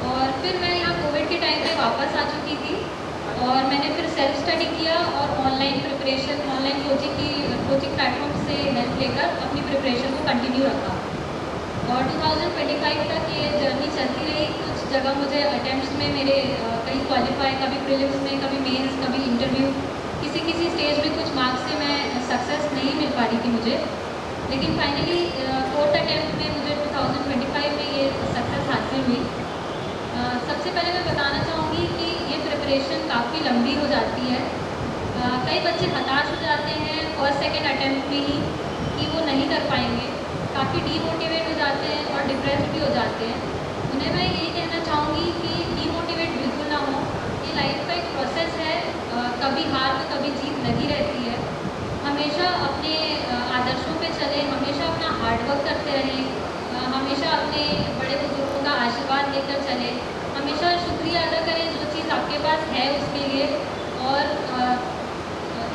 और फिर मैं यहाँ कोविड के टाइम पे वापस आ चुकी थी और मैंने फिर सेल्फ स्टडी किया और online preparation, online coaching platform से हेल्प लेकर अपनी प्रिपरेशन को कंटिन्यू रखा और 2025 तक ये जर्नी चलती रही। कुछ जगह मुझे अटेम्प्ट्स में मेरे कहीं क्वालिफाई, कभी प्रीलिम्स में, कभी मेंस, कभी इंटरव्यू, किसी स्टेज में कुछ मार्क्स से मैं सक्सेस नहीं मिल पा रही थी मुझे, लेकिन फाइनली 4th अटेम्प्ट में मुझे 2025 में ये सक्सेस हासिल हुई। सबसे पहले मैं बताना चाहूँगी कि ये प्रिपरेशन काफ़ी लंबी हो जाती है। कई बच्चे हताश हो जाते हैं फर्स्ट सेकेंड अटेम्प्ट में ही कि वो नहीं कर पाएंगे, काफ़ी डीमोटिवेट हो जाते हैं और डिप्रेस्ड भी हो जाते हैं। उन्हें मैं यही कहना चाहूँगी कि डीमोटिवेट बिल्कुल ना हो। कभी हार तो कभी जीत लगी रहती है। हमेशा अपने आदर्शों पे चलें, हमेशा अपना हार्डवर्क करते रहें, हमेशा अपने बड़े बुजुर्गों का आशीर्वाद लेकर चलें, हमेशा शुक्रिया अदा करें जो चीज़ आपके पास है उसके लिए, और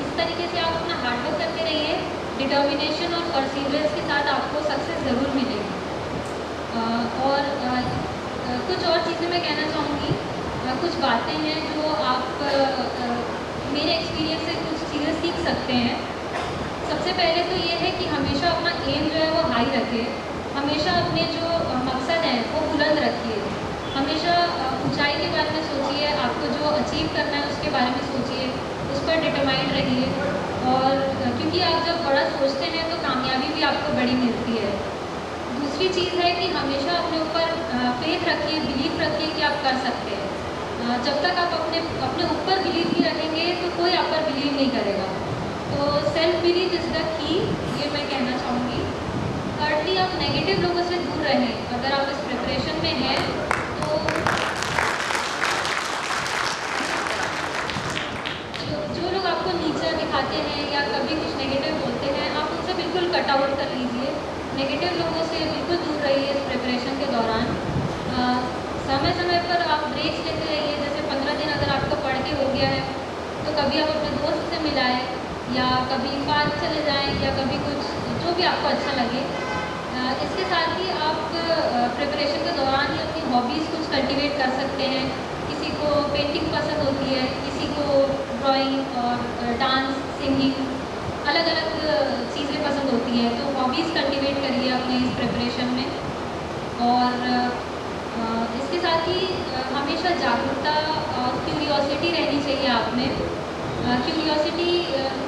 इस तरीके से आप अपना हार्डवर्क करते रहिए। डिटर्मिनेशन और परसिवरेंस के साथ आपको सक्सेस ज़रूर मिलेगी। और कुछ और चीज़ें मैं कहना चाहूँगी, कुछ बातें हैं जो आप मेरे एक्सपीरियंस से कुछ चीज़ें सीख सकते हैं। सबसे पहले तो ये है कि हमेशा अपना एम जो है वो हाई रखें, हमेशा अपने जो मकसद हैं वो बुलंद रखिए, हमेशा ऊंचाई के बारे में सोचिए, आपको जो अचीव करना है उसके बारे में सोचिए, उस पर डिटरमाइंड रहिए। और क्योंकि आप जब बड़ा सोचते हैं तो कामयाबी भी आपको बड़ी मिलती है। दूसरी चीज़ है कि हमेशा अपने ऊपर फेथ रखिए, बिलीव रखिए कि आप कर सकते हैं। जब तक आप अपने ऊपर बिलीव नहीं रखेंगे तो कोई आप पर बिलीव नहीं करेगा। तो self believe is the key, ये मैं कहना चाहूँगी। थर्डली, आप नेगेटिव लोगों से दूर रहें। अगर आप इस प्रिपरेशन में हैं तो जो लोग आपको नीचा दिखाते हैं या कभी कुछ नेगेटिव बोलते हैं, आप उनसे बिल्कुल कट आउट कर लीजिए। नेगेटिव लोगों से बिल्कुल दूर रहिए इस प्रिपरेशन के दौरान। समय समय पर आप ब्रेक्स लेते रहिए। जैसे 15 दिन अगर आपका पढ़ के हो गया है तो कभी आप अपने दोस्त से मिलाएं, या कभी पार्क चले जाएं, या कभी कुछ जो भी आपको अच्छा लगे। इसके साथ ही आप प्रिपरेशन के दौरान ही अपनी हॉबीज़ कुछ कल्टीवेट कर सकते हैं। किसी को पेंटिंग पसंद होती है, किसी को ड्राइंग और डांस, सिंगिंग, अलग अलग चीज़ें पसंद होती हैं। तो हॉबीज़ कल्टीवेट करिए अपने इस प्रिपरेशन में। और इसके साथ ही हमेशा जागरूकता और क्यूरियोसिटी रहनी चाहिए आप में। क्यूरियोसिटी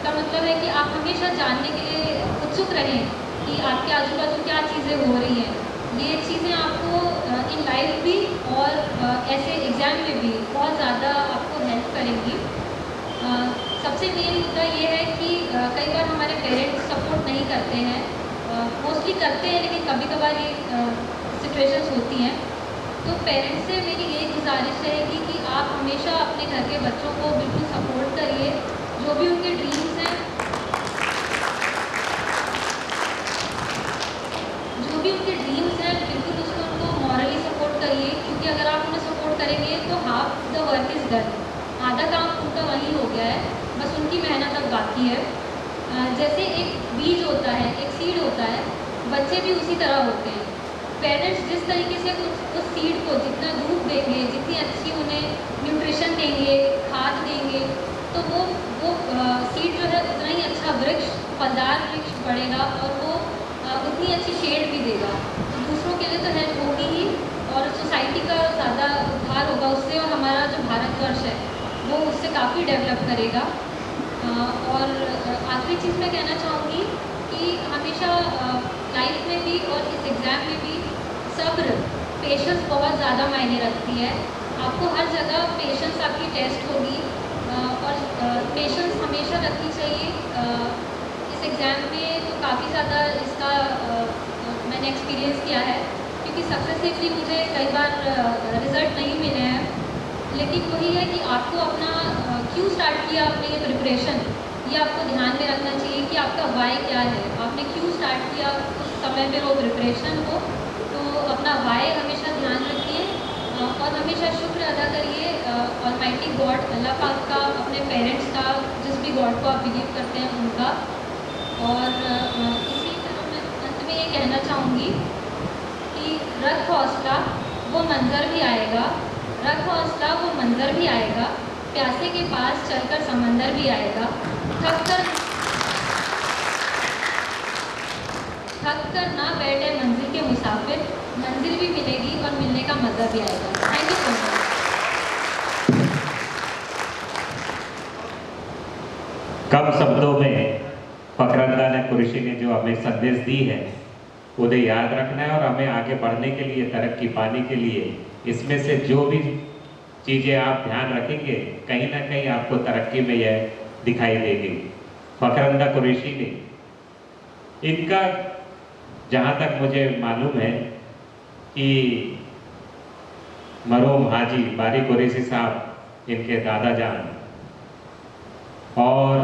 का मतलब है कि आप हमेशा जानने के लिए उत्सुक रहें कि आपके आजू बाजू क्या चीज़ें हो रही हैं। ये चीज़ें आपको इन लाइफ भी और ऐसे एग्ज़ाम में भी बहुत ज़्यादा आपको हेल्प करेंगी। सबसे मेन मुद्दा ये है कि कई बार हमारे पेरेंट्स सपोर्ट नहीं करते हैं, मोस्टली करते हैं लेकिन कभी कभार ये सिचुएशंस होती हैं। तो पेरेंट्स से मेरी यही गुजारिश रहेगी कि आप हमेशा अपने घर के बच्चों को बिल्कुल सपोर्ट करिए। जो भी उनके ड्रीम्स हैं, बिल्कुल उसको उनको मॉरली सपोर्ट करिए। क्योंकि अगर आप उन्हें सपोर्ट करेंगे तो half the work is done, आधा काम उनका वहीं हो गया है, बस उनकी मेहनत अब बाकी है। जैसे एक बीज होता है, एक सीड होता है, बच्चे भी उसी तरह होते हैं। पेरेंट्स जिस तरीके से उस सीड को जितना धूप देंगे, जितनी अच्छी उन्हें न्यूट्रिशन देंगे, खाद देंगे, तो वो सीड जो है उतना ही अच्छा वृक्ष, फलदार वृक्ष बढ़ेगा और वो उतनी अच्छी शेड भी देगा। तो दूसरों के लिए तो हेल्प होगी ही, और सोसाइटी का ज़्यादा उद्धार होगा उससे, और हमारा जो भारतवर्ष है वो उससे काफ़ी डेवलप करेगा। और आखिरी चीज़ मैं कहना चाहूँगी कि हमेशा लाइफ में भी और इस एग्ज़ाम में भी सब्र, पेशेंस बहुत ज़्यादा मायने रखती है। आपको हर जगह पेशेंस आपकी टेस्ट होगी, और पेशेंस हमेशा रखनी चाहिए। इस एग्ज़ाम में तो काफ़ी ज़्यादा इसका मैंने एक्सपीरियंस किया है, क्योंकि सक्सेसिवली मुझे कई बार रिज़ल्ट नहीं मिले हैं। लेकिन वही है कि आपको अपना क्यों स्टार्ट किया आपने ये प्रिपरेशन, ये आपको ध्यान में रखना चाहिए कि आपका वाई क्या है, आपने क्यों स्टार्ट किया उस समय पर वो प्रिपरेशन को। तो अपना वाई हमेशा ध्यान रखिए, और हमेशा शुक्र अदा करिए ऑलमाइटी गॉड, अल्लाह पाक का, अपने पेरेंट्स का, जिस भी गॉड को आप बिलीव करते हैं उनका। और इसी तरह मैं अंत में ये कहना चाहूँगी कि रख हौसला, वो मंज़र भी आएगा, रख हौसला, वो मंज़र भी आएगा, प्यासे के पास चलकर समंदर भी आएगा, थक कर ना बैठे मंजिल के मुसाफिर, मंजिल भी मिलेगी और मिलने का मज़ा भी आएगा। Thank you so much. कम शब्दों में फखरंदा कुरैशी ने जो हमें संदेश दी है उन्हें याद रखना है, और हमें आगे बढ़ने के लिए, तरक्की पाने के लिए इसमें से जो भी चीज़ें आप ध्यान रखेंगे कहीं ना कहीं आपको तरक्की में यह दिखाई देगी। फखरंदा कुरैशी ने, इनका जहाँ तक मुझे मालूम है कि मरहूम हाजी बारी कुरैशी साहब, इनके दादा जान, और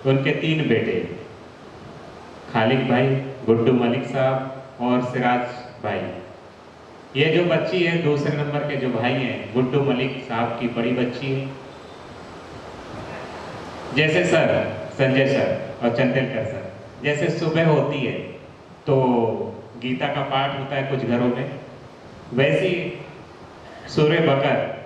उनके 3 बेटे, खालिद भाई, गुड्डू मलिक साहब और सिराज भाई। ये जो बच्ची है दूसरे नंबर के जो भाई हैं, गुड्डू मलिक साहब की बड़ी बच्ची है। जैसे सर, संजय सर और चंदेलकर सर, जैसे सुबह होती है तो गीता का पाठ होता है कुछ घरों में, वैसे ही सूर्य बकर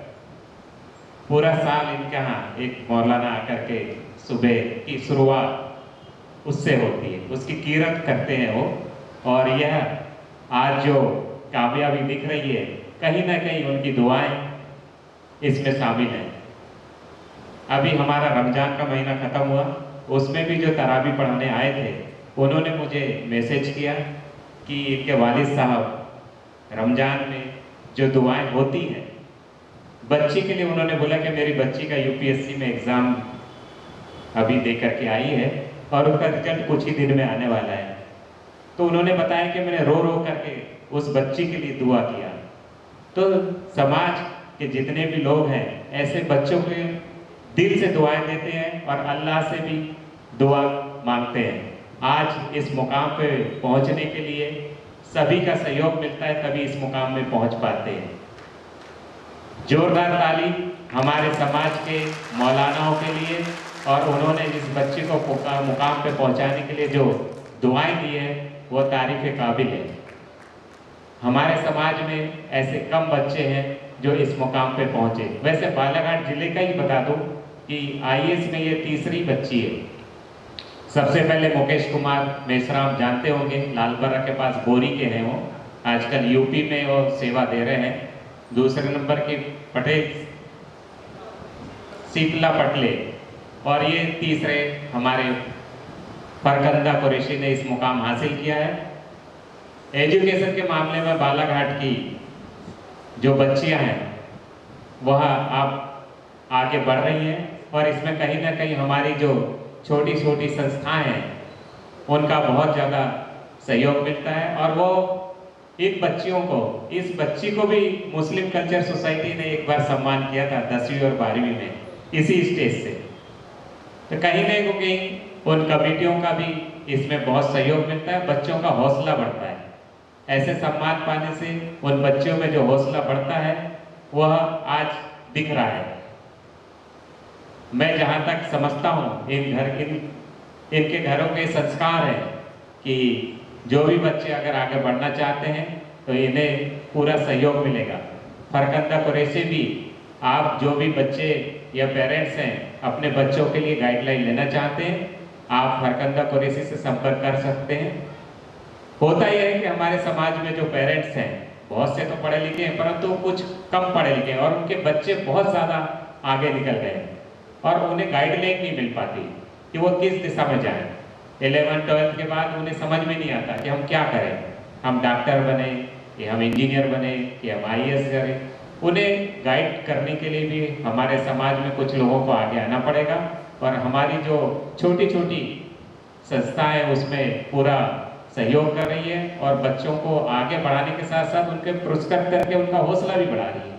पूरा साल इनके यहाँ एक मौलाना आकर के सुबह की शुरुआत उससे होती है, उसकी कीरत करते हैं वो। और यह आज जो कामयाबी दिख रही है, कहीं ना कहीं उनकी दुआएं इसमें शामिल हैं। अभी हमारा रमजान का महीना खत्म हुआ, उसमें भी जो तरावी पढ़ाने आए थे उन्होंने मुझे मैसेज किया कि इनके वालिद साहब रमजान में जो दुआएं होती हैं बच्ची के लिए, उन्होंने बोला कि मेरी बच्ची का यूपीएससी में एग्ज़ाम अभी दे करके आई है और उसका रिजल्ट कुछ ही दिन में आने वाला है। तो उन्होंने बताया कि मैंने रो रो करके उस बच्ची के लिए दुआ किया। तो समाज के जितने भी लोग हैं ऐसे बच्चों के दिल से दुआएं देते हैं और अल्लाह से भी दुआ मांगते हैं। आज इस मुकाम पे पहुंचने के लिए सभी का सहयोग मिलता है, तभी इस मुकाम में पहुंच पाते हैं। जोरदार ताली हमारे समाज के मौलानाओं के लिए, और उन्होंने जिस बच्चे को मुकाम पे पहुंचाने के लिए जो दुआएं दी है वो तारीफ काबिल है। हमारे समाज में ऐसे कम बच्चे हैं जो इस मुकाम पे पहुंचे। वैसे बालाघाट जिले का ही बता दूं कि आईएएस में ये तीसरी बच्ची है। सबसे पहले मुकेश कुमार मेश्राम जानते होंगे, लालबर्रा के पास बोरी के हैं वो, आजकल यूपी में वो सेवा दे रहे हैं। दूसरे नंबर की पटेल शीतला पटले, और ये तीसरे हमारे फरकंदा कुरैशी ने इस मुकाम हासिल किया है। एजुकेशन के मामले में बालाघाट की जो बच्चियां हैं वह अब आगे बढ़ रही हैं, और इसमें कहीं ना कहीं हमारी जो छोटी छोटी संस्थाएं हैं उनका बहुत ज़्यादा सहयोग मिलता है। और वो इन बच्चियों को, इस बच्ची को भी मुस्लिम कल्चर सोसाइटी ने एक बार सम्मान किया था 10वीं और 12वीं में इसी स्टेज से। तो कहीं ना कहीं उन कमेटियों का भी इसमें बहुत सहयोग मिलता है, बच्चों का हौसला बढ़ता है। ऐसे सम्मान पाने से उन बच्चों में जो हौसला बढ़ता है वह आज दिख रहा है। मैं जहाँ तक समझता हूँ इनके घरों के संस्कार है कि जो भी बच्चे अगर आगे बढ़ना चाहते हैं तो इन्हें पूरा सहयोग मिलेगा। फरकंदा कुरैशी भी, आप जो भी बच्चे या पेरेंट्स हैं अपने बच्चों के लिए गाइडलाइन लेना चाहते हैं, आप फरकंदा कुरैशी से संपर्क कर सकते हैं। होता यह है कि हमारे समाज में जो पेरेंट्स हैं बहुत से तो पढ़े लिखे हैं, परंतु कुछ कम पढ़े लिखे हैं और उनके बच्चे बहुत ज़्यादा आगे निकल गए हैं और उन्हें गाइडलाइन नहीं मिल पाती कि वो किस दिशा में जाएं। 11th-12th के बाद उन्हें समझ में नहीं आता कि हम क्या करें, हम डॉक्टर बने कि हम इंजीनियर बने कि हम आईएएस करें। उन्हें गाइड करने के लिए भी हमारे समाज में कुछ लोगों को आगे आना पड़ेगा, और हमारी जो छोटी छोटी संस्थाएं उसमें पूरा सहयोग कर रही है और बच्चों को आगे बढ़ाने के साथ साथ उनके पुरस्कृत करके उनका हौसला भी बढ़ा रही है।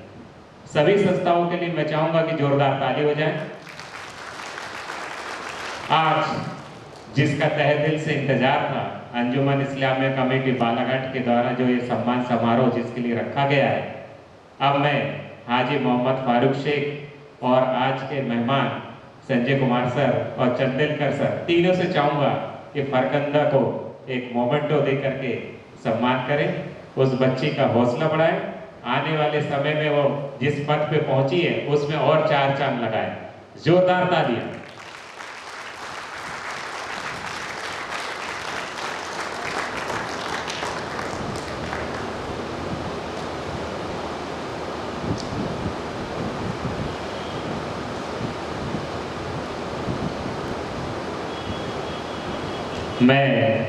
सभी संस्थाओं के लिए मैं चाहूँगा कि जोरदार ताली हो जाए। आज जिसका तहे दिल से इंतजार था, अंजुमन इस्लामिया कमेटी बालाघाट के द्वारा जो ये सम्मान समारोह जिसके लिए रखा गया है, अब मैं हाजी मोहम्मद फारूक शेख और आज के मेहमान संजय कुमार सर और चंदेलकर सर, तीनों से चाहूँगा कि फरकंदा को एक मोमेंटो दे करके सम्मान करें, उस बच्ची का हौसला बढ़ाएं, आने वाले समय में वो जिस पद पे पहुंची है उसमें और 4 चांद लगाएं। जोरदार तालियां। मैं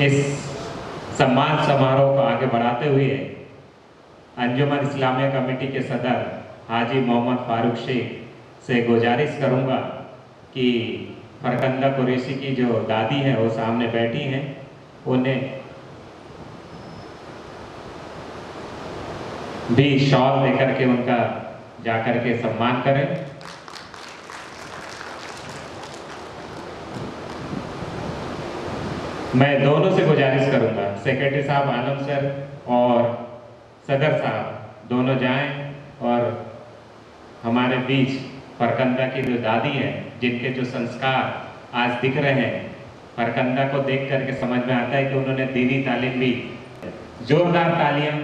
इस सम्मान समारोह को आगे बढ़ाते हुए अंजुमन इस्लामिया कमेटी के सदर हाजी मोहम्मद फारूक शेख से गुजारिश करूंगा कि फरकंदा कुरैशी की जो दादी हैं वो सामने बैठी हैं, उन्हें भी शॉल देकर के उनका जाकर के सम्मान करें। मैं दोनों से गुजारिश करूंगा, सेक्रेटरी साहब आलम सर और सदर साहब दोनों जाएं और हमारे बीच फरकंदा की जो दादी हैं, जिनके जो संस्कार आज दिख रहे हैं, फरकंदा को देख करके समझ में आता है कि उन्होंने दीनी तालीम भी। जोरदार तालियां।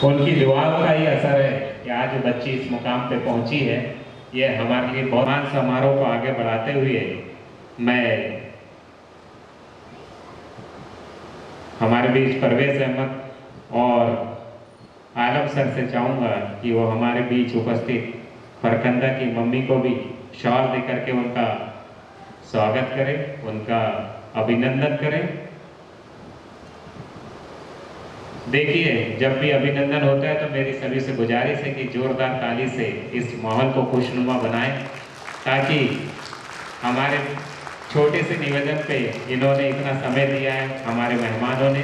उनकी दुआओं का ही असर है कि आज बच्ची इस मुकाम पे पहुंची है। ये हमारे लिए बहुत महान समारोह को आगे बढ़ाते हुए मैं हमारे बीच परवेज अहमद और आलम सर से चाहूँगा कि वो हमारे बीच उपस्थित फरकंदा की मम्मी को भी शॉल दे करके उनका स्वागत करें, उनका अभिनंदन करें। देखिए, जब भी अभिनंदन होता है तो मेरी सभी से गुजारिश है कि जोरदार ताली से इस माहौल को खुशनुमा बनाएं, ताकि हमारे छोटे से निवेदन पे इन्होंने इतना समय दिया है हमारे मेहमानों ने,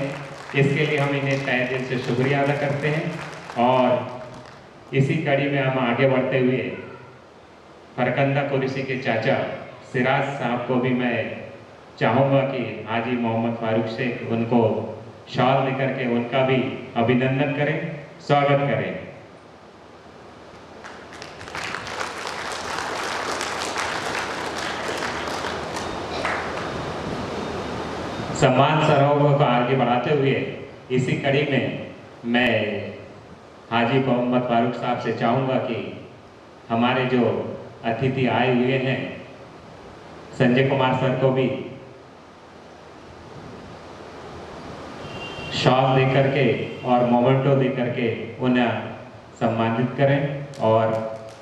इसके लिए हम इन्हें तहे दिल से शुक्रिया अदा करते हैं। और इसी कड़ी में हम आगे बढ़ते हुए फरकंदा कुरैशी के चाचा सिराज साहब को भी मैं चाहूँगा कि हाजी मोहम्मद फारूक से उनको शॉल देकर के उनका भी अभिनंदन करें, स्वागत करें। सम्मान समारोह को आगे बढ़ाते हुए इसी कड़ी में मैं हाजी मोहम्मद फारूक साहब से चाहूँगा कि हमारे जो अतिथि आए हुए हैं संजय कुमार सर को भी शॉल दे करके और मोमेंटो दे करके उन्हें सम्मानित करें। और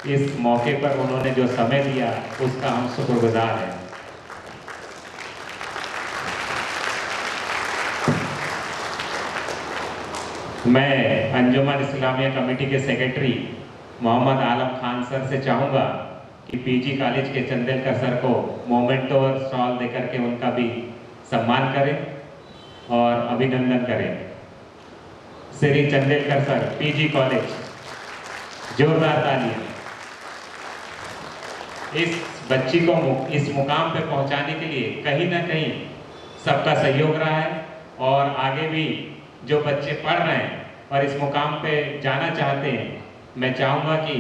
इस मौके पर उन्होंने जो समय दिया उसका हम शुक्रगुजार हैं। मैं अंजुमन इस्लामिया कमेटी के सेक्रेटरी मोहम्मद आलम खान सर से चाहूँगा कि पीजी कॉलेज के चंदेलकर सर को मोमेंटो और शॉल दे करके उनका भी सम्मान करें और अभिनंदन करें। Shri Chandelkar sir, PG college, जोरदार तालियां। इस बच्ची को इस मुकाम पे पहुंचाने के लिए कहीं ना कहीं सबका सहयोग रहा है, और आगे भी जो बच्चे पढ़ रहे हैं और इस मुकाम पे जाना चाहते हैं, मैं चाहूँगा कि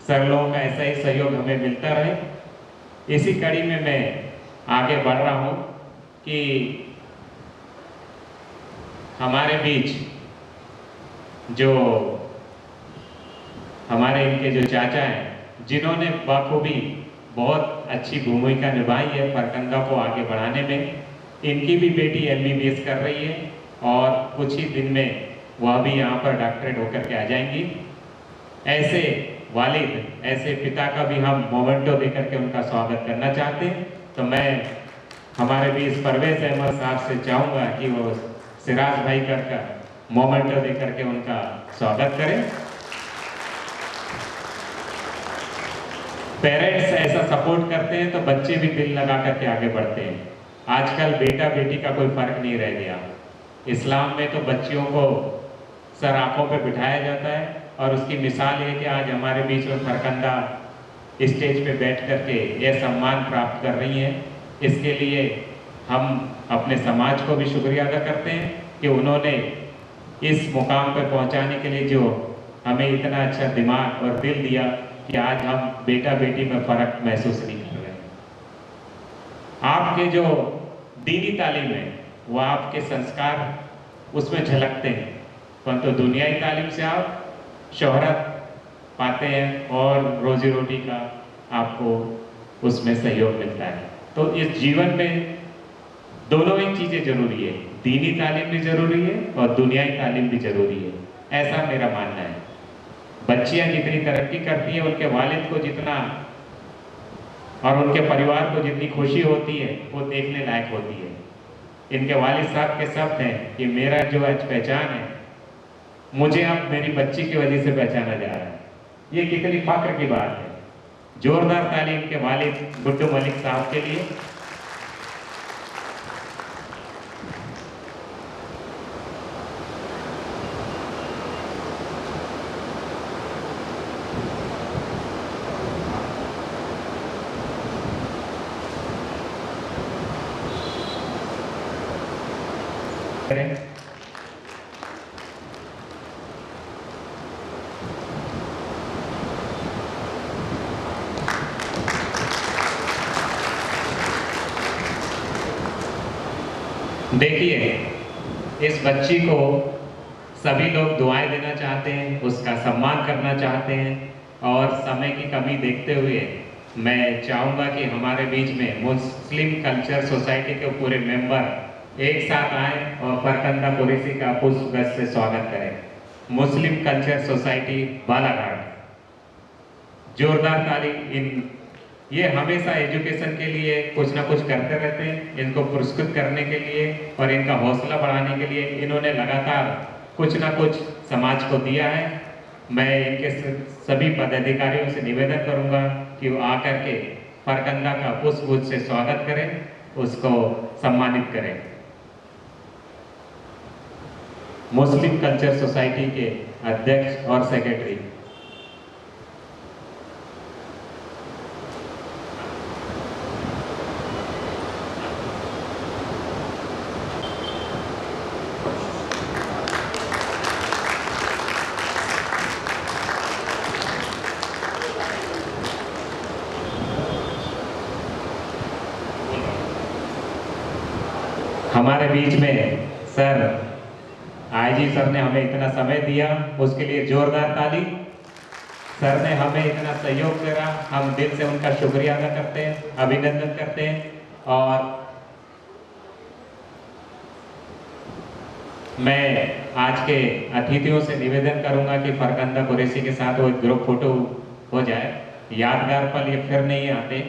सर लोगों का ऐसा ही सहयोग हमें मिलता रहे। इसी कड़ी में मैं आगे बढ़ रहा हूँ कि हमारे बीच जो हमारे इनके जो चाचा हैं, जिन्होंने बखूबी बहुत अच्छी भूमिका निभाई है फरकंदा को आगे बढ़ाने में, इनकी भी बेटी MBBS कर रही है और कुछ ही दिन में वह भी यहाँ पर डॉक्टरेट होकर के आ जाएंगी। ऐसे वालिद, ऐसे पिता का भी हम मोमेंटो देकर के उनका स्वागत करना चाहते हैं। तो मैं हमारे बीच परवेज अहमद साहब से चाहूँगा कि वो सिराज भाई का मोमेंटो देकर के उनका स्वागत करें। पेरेंट्स ऐसा सपोर्ट करते हैं तो बच्चे भी दिल लगा करके आगे बढ़ते हैं। आजकल बेटा बेटी का कोई फर्क नहीं रह गया। इस्लाम में तो बच्चियों को सर आंखों पे बिठाया जाता है, और उसकी मिसाल है कि आज हमारे बीच में फरकंदा स्टेज पे बैठ करके यह सम्मान प्राप्त कर रही हैं। इसके लिए हम अपने समाज को भी शुक्रिया अदा करते हैं कि उन्होंने इस मुकाम पर पहुंचाने के लिए जो हमें इतना अच्छा दिमाग और दिल दिया कि आज हम बेटा बेटी में फ़र्क महसूस नहीं कर रहे हैं। आपके जो दीनी तालीम है वो आपके संस्कार उसमें झलकते हैं, परंतु दुनियाई तालीम से आप शोहरत पाते हैं और रोजी रोटी का आपको उसमें सहयोग मिलता है। तो इस जीवन में दोनों ही चीज़ें जरूरी है, दीनी तालीम भी जरूरी है और दुनियाई तालीम भी जरूरी है, ऐसा मेरा मानना है। बच्चियां जितनी तरक्की करती हैं, उनके वालिद को जितना और उनके परिवार को जितनी खुशी होती है वो देखने लायक होती है। इनके वालिद साहब के शब्द हैं कि मेरा जो आज पहचान है, मुझे अब मेरी बच्ची की वजह से पहचाना जा रहा है। ये कितनी फख्र की बात है। जोरदार तालीम के वालिद गुड्डू मलिक साहब के लिए। करें। देखिए, इस बच्ची को सभी लोग दुआएं देना चाहते हैं, उसका सम्मान करना चाहते हैं और समय की कमी देखते हुए मैं चाहूँगा कि हमारे बीच में मुस्लिम कल्चर सोसाइटी के पूरे मेंबर एक साथ आए और फरकंदा कुरैशी का पुष्पगुच्छ से स्वागत करें। मुस्लिम कल्चर सोसाइटी बालाघाट, जोरदार ताली। ये हमेशा एजुकेशन के लिए कुछ ना कुछ करते रहते हैं। इनको पुरस्कृत करने के लिए और इनका हौसला बढ़ाने के लिए इन्होंने लगातार कुछ ना कुछ समाज को दिया है। मैं इनके सभी पदाधिकारियों से निवेदन करूंगा कि वो आकर के फरकंदा का पुष्पगुच्छ से स्वागत करें, उसको सम्मानित करें। मुस्लिम कल्चर सोसाइटी के अध्यक्ष और सेक्रेटरी। हमारे बीच में सर आईजी सर ने हमें इतना समय दिया, उसके लिए जोरदार ताली। सर ने हमें इतना सहयोग करा, हम दिल से उनका शुक्रिया अदा करते हैं, अभिनंदन करते हैं। और मैं आज के अतिथियों से निवेदन करूंगा कि फरकंदा कुरैशी के साथ वो एक ग्रुप फोटो हो जाए। यादगार पल ये फिर नहीं आते।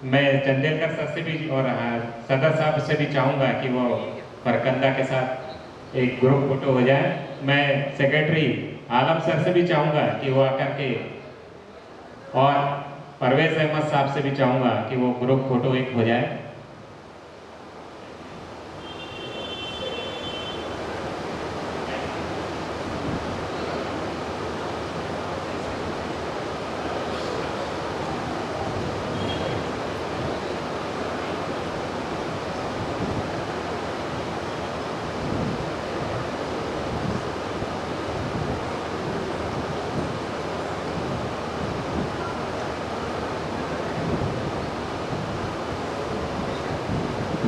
मैं चंदेलकर सर से भी और सदर साहब से भी चाहूँगा कि वो फरकंदा के साथ एक ग्रुप फोटो हो जाए। मैं सेक्रेटरी आलम सर से भी चाहूँगा कि वो आकर के, और परवेज अहमद साहब से भी चाहूँगा कि वो ग्रुप फोटो एक हो जाए।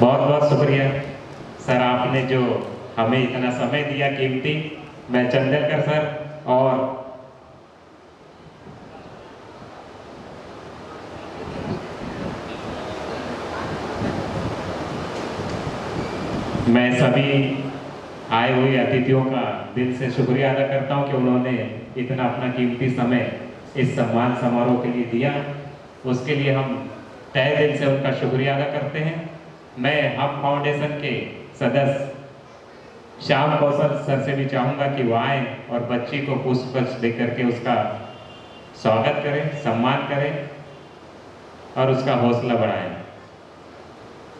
बहुत बहुत शुक्रिया सर, आपने जो हमें इतना समय दिया कीमती। मैं चंदेलकर सर और मैं सभी आए हुए अतिथियों का दिल से शुक्रिया अदा करता हूं कि उन्होंने इतना अपना कीमती समय इस सम्मान समारोह के लिए दिया। उसके लिए हम तहे दिल से उनका शुक्रिया अदा करते हैं। मैं हम फाउंडेशन के सदस्य श्याम कौशल सर से भी चाहूँगा कि वो आए और बच्ची को पुष्पगुच्छ देकर के उसका स्वागत करें, सम्मान करें और उसका हौसला बढ़ाएं।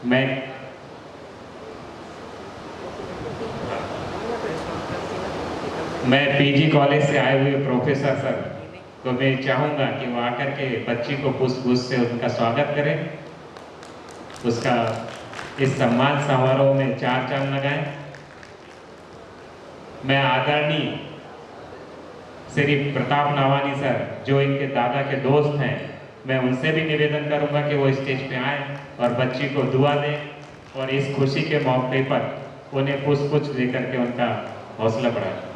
मैं पीजी कॉलेज से आए हुए प्रोफेसर सर को मैं चाहूँगा कि वो आकर के बच्ची को पुष्पगुच्छ से उनका स्वागत करें, उसका इस सम्मान समारोह में चार चांद लगाएं। मैं आदरणीय श्री प्रताप नावानी सर, जो इनके दादा के दोस्त हैं, मैं उनसे भी निवेदन करूंगा कि वो स्टेज पे आए और बच्ची को दुआ दें और इस खुशी के मौके पर उन्हें पुष्पगुच्छ देकर के उनका हौसला बढ़ाएं।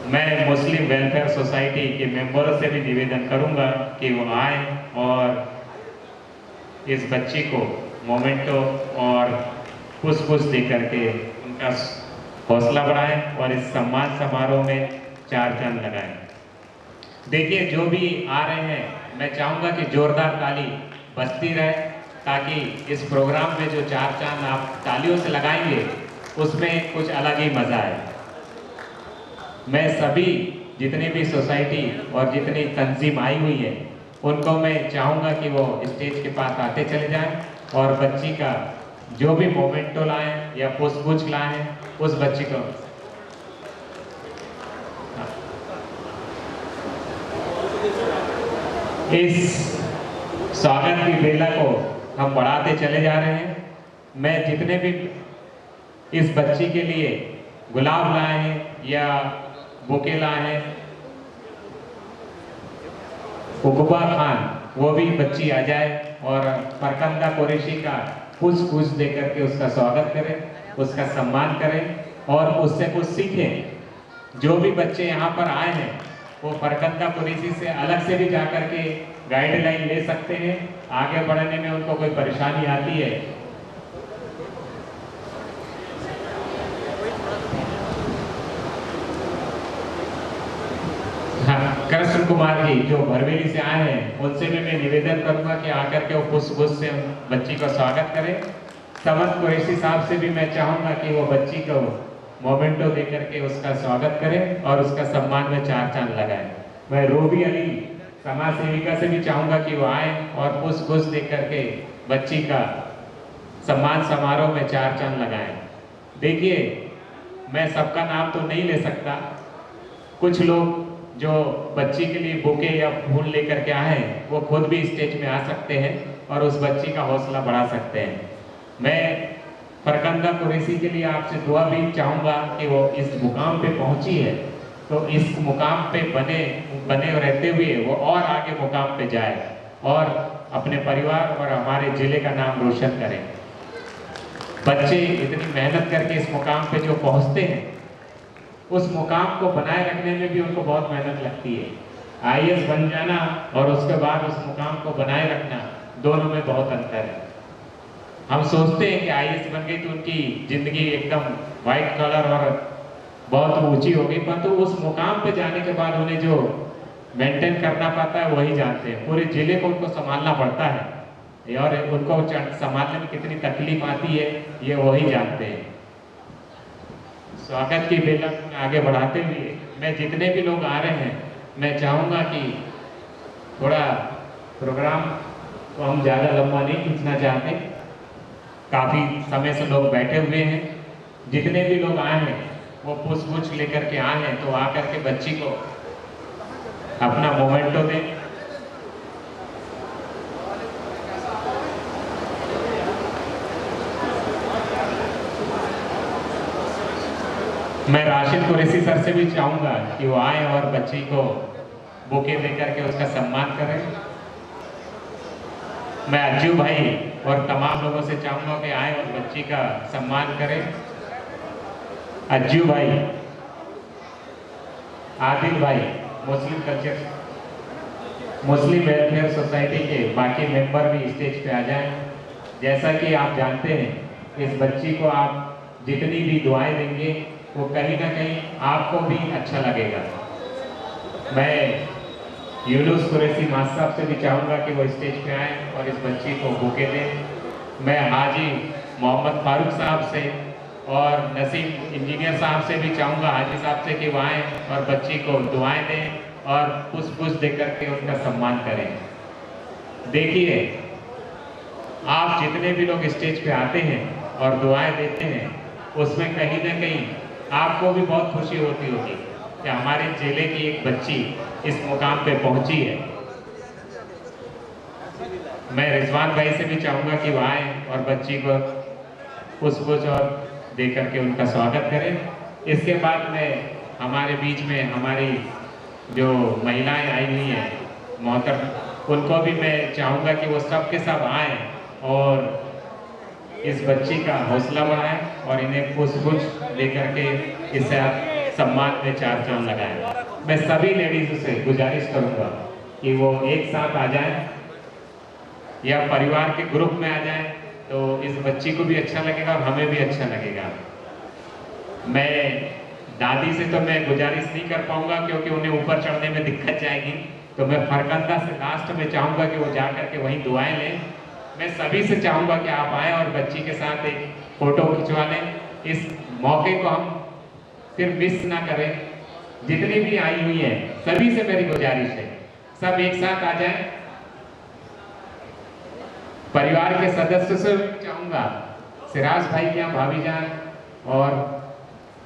मैं मुस्लिम वेलफेयर सोसाइटी के मेंबरों से भी निवेदन करूंगा कि वो आए और इस बच्ची को मोमेंटो और पुष्पगुच्छ देकर के उनका हौसला बढ़ाएं और इस सम्मान समारोह में चार चांद लगाएं। देखिए, जो भी आ रहे हैं, मैं चाहूँगा कि जोरदार ताली बजती रहे, ताकि इस प्रोग्राम में जो चार चांद आप तालियों से लगाएंगे उसमें कुछ अलग ही मज़ा है। मैं सभी जितनी भी सोसाइटी और जितनी तंजीम आई हुई है उनको मैं चाहूँगा कि वो स्टेज के पास आते चले जाएं और बच्ची का जो भी मोमेंटो लाएं या पुष्पगुच्छ लाएं उस बच्ची को इस स्वागत की बेला को हम बढ़ाते चले जा रहे हैं। मैं जितने भी इस बच्ची के लिए गुलाब लाए हैं या बुके लाए हैं। उकबा खान, वो भी बच्ची आ जाए और फरकंदा कुरैशी का पुष्प देकर के उसका स्वागत करें, उसका सम्मान करें और उससे कुछ सीखें। जो भी बच्चे यहाँ पर आए हैं वो फरकंदा कुरैशी से अलग से भी जाकर के गाइडलाइन ले सकते हैं। आगे बढ़ने में उनको कोई परेशानी आती है कृष्ण कुमार जी जो भरवेली से आए हैं, उनसे भी मैं निवेदन करूंगा कि आकर के वो पुष्प से बच्ची का स्वागत करें। समद कुरैशी साहब से भी मैं चाहूंगा कि वो बच्ची को मोमेंटो देकर के उसका स्वागत करें और उसका सम्मान में 4 चांद लगाएं। मैं रूबी अली समाज सेविका से भी चाहूंगा कि वो आए और पुष्प देकर के बच्ची का सम्मान समारोह में 4 चांद लगाएं। देखिए, मैं सबका नाम तो नहीं ले सकता। कुछ लोग जो बच्ची के लिए बुके या फूल लेकर के आए हैं वो खुद भी स्टेज में आ सकते हैं और उस बच्ची का हौसला बढ़ा सकते हैं। मैं फरकंदा कुरैशी के लिए आपसे दुआ भी चाहूँगा कि वो इस मुकाम पे पहुँची है तो इस मुकाम पे बने रहते हुए वो और आगे मुकाम पे जाए और अपने परिवार और हमारे ज़िले का नाम रोशन करें। बच्चे इतनी मेहनत करके इस मुकाम पे जो पहुँचते हैं, उस मुकाम को बनाए रखने में भी उनको बहुत मेहनत लगती है। IAS बन जाना और उसके बाद उस मुकाम को बनाए रखना, दोनों में बहुत अंतर है। हम सोचते हैं कि IAS बन गई तो उनकी ज़िंदगी एकदम वाइट कलर और बहुत ऊंची हो गई, परंतु उस मुकाम पे जाने के बाद उन्हें जो मेंटेन करना पड़ता है वही जानते हैं। पूरे ज़िले को उनको संभालना पड़ता है और उनको संभालने में कितनी तकलीफ आती है ये वही जानते हैं। स्वागत की बेला आगे बढ़ाते हुए मैं जितने भी लोग आ रहे हैं, मैं चाहूँगा कि थोड़ा प्रोग्राम को हम ज़्यादा लंबा नहीं खींचना चाहते। काफ़ी समय से लोग बैठे हुए हैं। जितने भी लोग आए हैं वो पुष्प लेकर के आए हैं तो आकर के बच्ची को अपना मोमेंटो दें। मैं राशिद कुरैशी सर से भी चाहूँगा कि वो आए और बच्ची को बुके देकर के उसका सम्मान करें। मैं अज्जू भाई और तमाम लोगों से चाहूँगा कि आए और बच्ची का सम्मान करें। अज्जू भाई, आदिल भाई, मुस्लिम वेलफेयर सोसाइटी के बाकी मेंबर भी स्टेज पे आ जाएं। जैसा कि आप जानते हैं, इस बच्ची को आप जितनी भी दुआएं देंगे वो कहीं ना कहीं आपको भी अच्छा लगेगा। मैं यूनुस कुरैशी मास्टर साहब से भी चाहूँगा कि वो स्टेज पे आए और इस बच्ची को बुके दें। मैं हाजी मोहम्मद फारूक साहब से और नसीम इंजीनियर साहब से भी चाहूँगा, हाजी साहब से, कि वो आएँ और बच्ची को दुआएं दें और पुष्प देकर के उनका सम्मान करें। देखिए, आप जितने भी लोग स्टेज पे आते हैं और दुआएं देते हैं, उसमें कहीं ना कहीं आपको भी बहुत खुशी होती होगी कि हमारे जिले की एक बच्ची इस मुकाम पे पहुंची है। मैं रिजवान भाई से भी चाहूँगा कि वो आए और बच्ची को पुष्प और दे करके उनका स्वागत करें। इसके बाद में हमारे बीच में हमारी जो महिलाएं आई हुई हैं मोहतरम, उनको भी मैं चाहूँगा कि वो सब के सब आएँ और इस बच्ची का हौसला बढ़ाएं और इन्हें पुष्प देकर के इसे सम्मान में 4 चांद लगाएं। मैं सभी लेडीज़ से गुजारिश करूंगा कि वो एक साथ आ जाएं या परिवार के ग्रुप में आ जाएं तो इस बच्ची को भी अच्छा लगेगा और हमें भी अच्छा लगेगा। मैं दादी से तो मैं गुजारिश नहीं कर पाऊंगा क्योंकि उन्हें ऊपर चढ़ने में दिक्कत जाएगी, तो मैं फरकंदा से लास्ट में चाहूँगा कि वो जा करके वहीं दुआएं लें। मैं सभी से चाहूँगा कि आप आएँ और बच्ची के साथ एक फ़ोटो खिंचवा लें। इस मौके को हम फिर मिस ना करें। जितनी भी आई हुई हैं सभी से मेरी गुजारिश है, सब एक साथ आ जाएं। परिवार के सदस्य से भी चाहूँगा, सिराज भाई के यहाँ भाभी जान और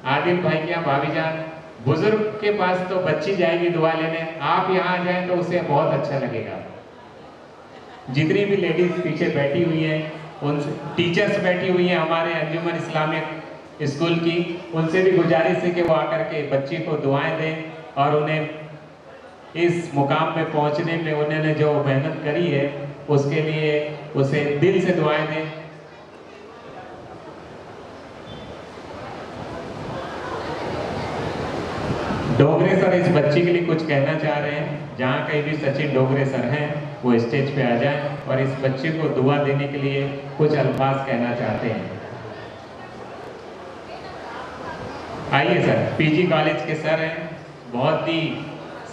आदिल भाई के यहाँ भाभी जान, बुजुर्ग के पास तो बच्ची जाएगी दुआ लेने, आप यहाँ आ जाएं तो उसे बहुत अच्छा लगेगा। जितनी भी लेडीज पीछे बैठी हुई हैं, उन टीचर्स बैठी हुई हैं हमारे अंजुमन इस्लामिक स्कूल की, उनसे भी गुजारिश है कि वो आकर के बच्ची को दुआएं दें और उन्हें इस मुकाम पे पहुंचने में उन्होंने जो मेहनत करी है उसके लिए उसे दिल से दुआएं दें। डोगरे सर इस बच्ची के लिए कुछ कहना चाह रहे हैं। जहाँ कहीं भी सचिन डोगरे सर हैं वो स्टेज पे आ जाएं और इस बच्चे को दुआ देने के लिए कुछ अल्फाज कहना चाहते हैं। आइए सर, पीजी कॉलेज के सर हैं, बहुत ही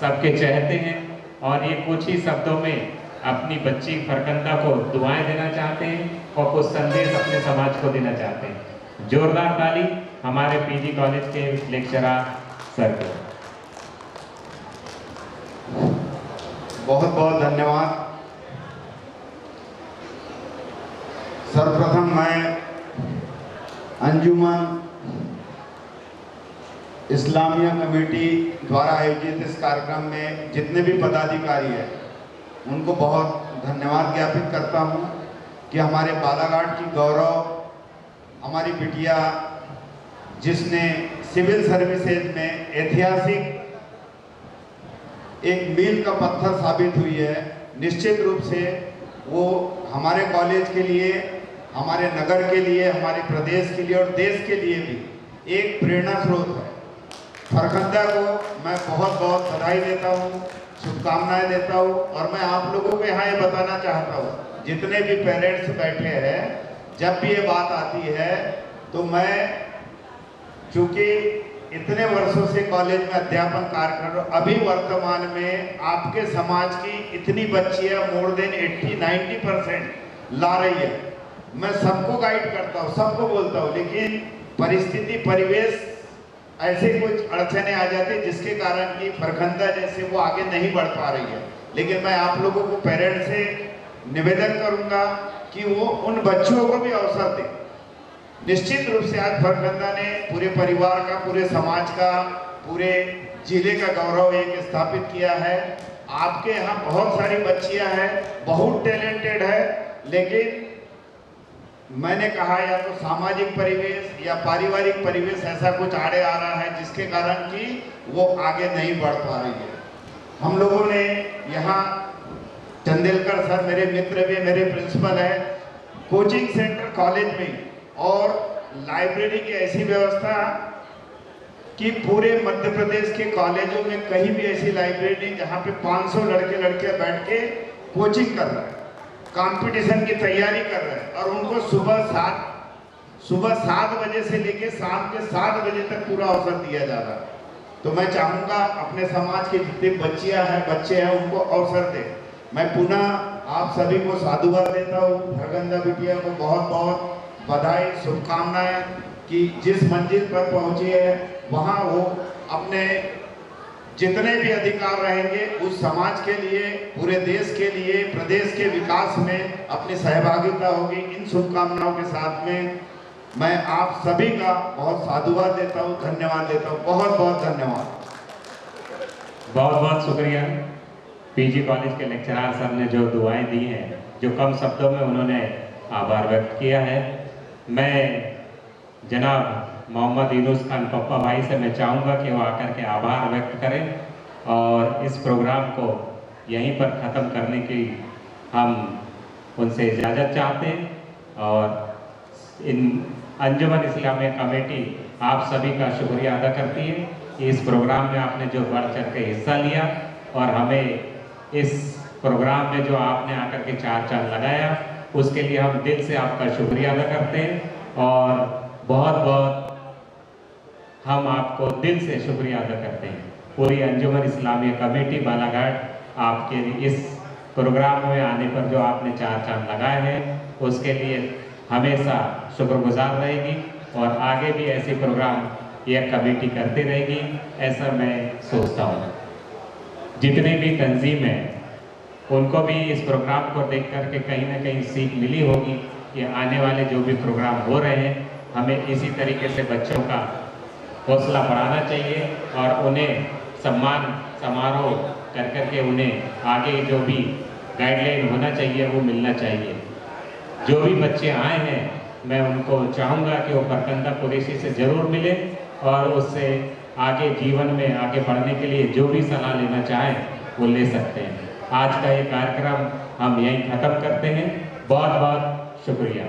सबके चहेते हैं और ये कुछ ही शब्दों में अपनी बच्ची फरकंदा को दुआएं देना चाहते हैं और कुछ संदेश अपने समाज को देना चाहते हैं। जोरदार ताली हमारे पीजी कॉलेज के लेक्चरर सर को। बहुत बहुत धन्यवाद। सर्वप्रथम मैं अंजुमन इस्लामिया कमेटी द्वारा आयोजित इस कार्यक्रम में जितने भी पदाधिकारी हैं उनको बहुत धन्यवाद ज्ञापित करता हूं कि हमारे बालाघाट की गौरव, हमारी बिटिया जिसने सिविल सर्विसेज में ऐतिहासिक एक मील का पत्थर साबित हुई है, निश्चित रूप से वो हमारे कॉलेज के लिए, हमारे नगर के लिए, हमारे प्रदेश के लिए और देश के लिए भी एक प्रेरणा स्रोत है। फरकंदा को मैं बहुत बहुत बधाई देता हूँ, शुभकामनाएं देता हूँ और मैं आप लोगों को यहाँ ये बताना चाहता हूँ, जितने भी पेरेंट्स बैठे हैं, जब भी ये बात आती है तो मैं चूँकि इतने वर्षों से कॉलेज में अध्यापन कार्य कर रहा हूँ, अभी वर्तमान में आपके समाज की इतनी बच्चियाँ मोर देन 80-90% ला रही है। मैं सबको गाइड करता हूँ, सबको बोलता हूँ, लेकिन परिस्थिति, परिवेश ऐसे कुछ अड़चने आ जाती है जिसके कारण कि फरकंदा जैसे वो आगे नहीं बढ़ पा रही है। लेकिन मैं आप लोगों को पेरेंट्स से निवेदन करूंगा कि वो उन बच्चों को भी अवसर दें। निश्चित रूप से आज फरकंदा ने पूरे परिवार का, पूरे समाज का, पूरे जिले का गौरव एक स्थापित किया है। आपके यहाँ बहुत सारी बच्चियाँ हैं, बहुत टैलेंटेड है, लेकिन मैंने कहा या तो सामाजिक परिवेश या पारिवारिक परिवेश ऐसा कुछ आड़े आ रहा है जिसके कारण कि वो आगे नहीं बढ़ पा रही है। हम लोगों ने यहाँ चंदेलकर सर मेरे मित्र भी, मेरे प्रिंसिपल है, कोचिंग सेंटर कॉलेज में और लाइब्रेरी की ऐसी व्यवस्था कि पूरे मध्य प्रदेश के कॉलेजों में कहीं भी ऐसी लाइब्रेरी नहीं जहाँ पे 500 लड़के लड़के बैठ के कोचिंग कर रहे हैं, कंपटीशन की तैयारी कर रहे हैं और उनको सुबह 7 बजे से लेके शाम के 7 बजे तक पूरा अवसर दिया जा रहा है। तो मैं चाहूँगा अपने समाज की जितनी बच्चियाँ हैं, बच्चे हैं, उनको अवसर दें। मैं पुनः आप सभी को साधुवाद देता हूँ। फरकंदा बिटिया को बहुत बहुत बधाई, शुभकामनाएं कि जिस मंजिल पर पहुँची है वहाँ वो अपने जितने भी अधिकार रहेंगे उस समाज के लिए, पूरे देश के लिए, प्रदेश के विकास में अपनी सहभागिता होगी। इन शुभकामनाओं के साथ में मैं आप सभी का बहुत साधुवाद देता हूँ, धन्यवाद देता हूँ। बहुत बहुत धन्यवाद। बहुत बहुत शुक्रिया। पीजी कॉलेज के लेक्चरर सर ने जो दुआएं दी हैं, जो कम शब्दों में उन्होंने आभार व्यक्त किया है, मैं जनाब मोहम्मद यूनुस खान पप्पा भाई से मैं चाहूँगा कि वो आकर के आभार व्यक्त करें और इस प्रोग्राम को यहीं पर ख़त्म करने की हम उनसे इजाज़त चाहते हैं। और इन अंजुमन इस्लामिया कमेटी आप सभी का शुक्रिया अदा करती है कि इस प्रोग्राम में आपने जो बढ़ चढ़ के हिस्सा लिया और हमें इस प्रोग्राम में जो आपने आकर के चार चांद लगाया, उसके लिए हम दिल से आपका शुक्रिया अदा करते हैं और बहुत बहुत हम आपको दिल से शुक्रिया अदा करते हैं। पूरी अंजुमन इस्लामिया कमेटी बालाघाट आपके इस प्रोग्राम में आने पर जो आपने चार चांद लगाए हैं उसके लिए हमेशा शुक्रगुजार रहेगी और आगे भी ऐसे प्रोग्राम यह कमेटी करती रहेगी, ऐसा मैं सोचता हूँ। जितने भी तंजीम हैं उनको भी इस प्रोग्राम को देख कर के कहीं ना कहीं सीख मिली होगी कि आने वाले जो भी प्रोग्राम हो रहे हैं हमें इसी तरीके से बच्चों का हौसला बढ़ाना चाहिए और उन्हें सम्मान समारोह कर करके उन्हें आगे जो भी गाइडलाइन होना चाहिए वो मिलना चाहिए। जो भी बच्चे आए हैं मैं उनको चाहूँगा कि वो परकंदा कुरैशी से ज़रूर मिले और उससे आगे जीवन में आगे बढ़ने के लिए जो भी सलाह लेना चाहें वो ले सकते हैं। आज का ये कार्यक्रम हम यहीं ख़त्म करते हैं। बहुत बहुत शुक्रिया।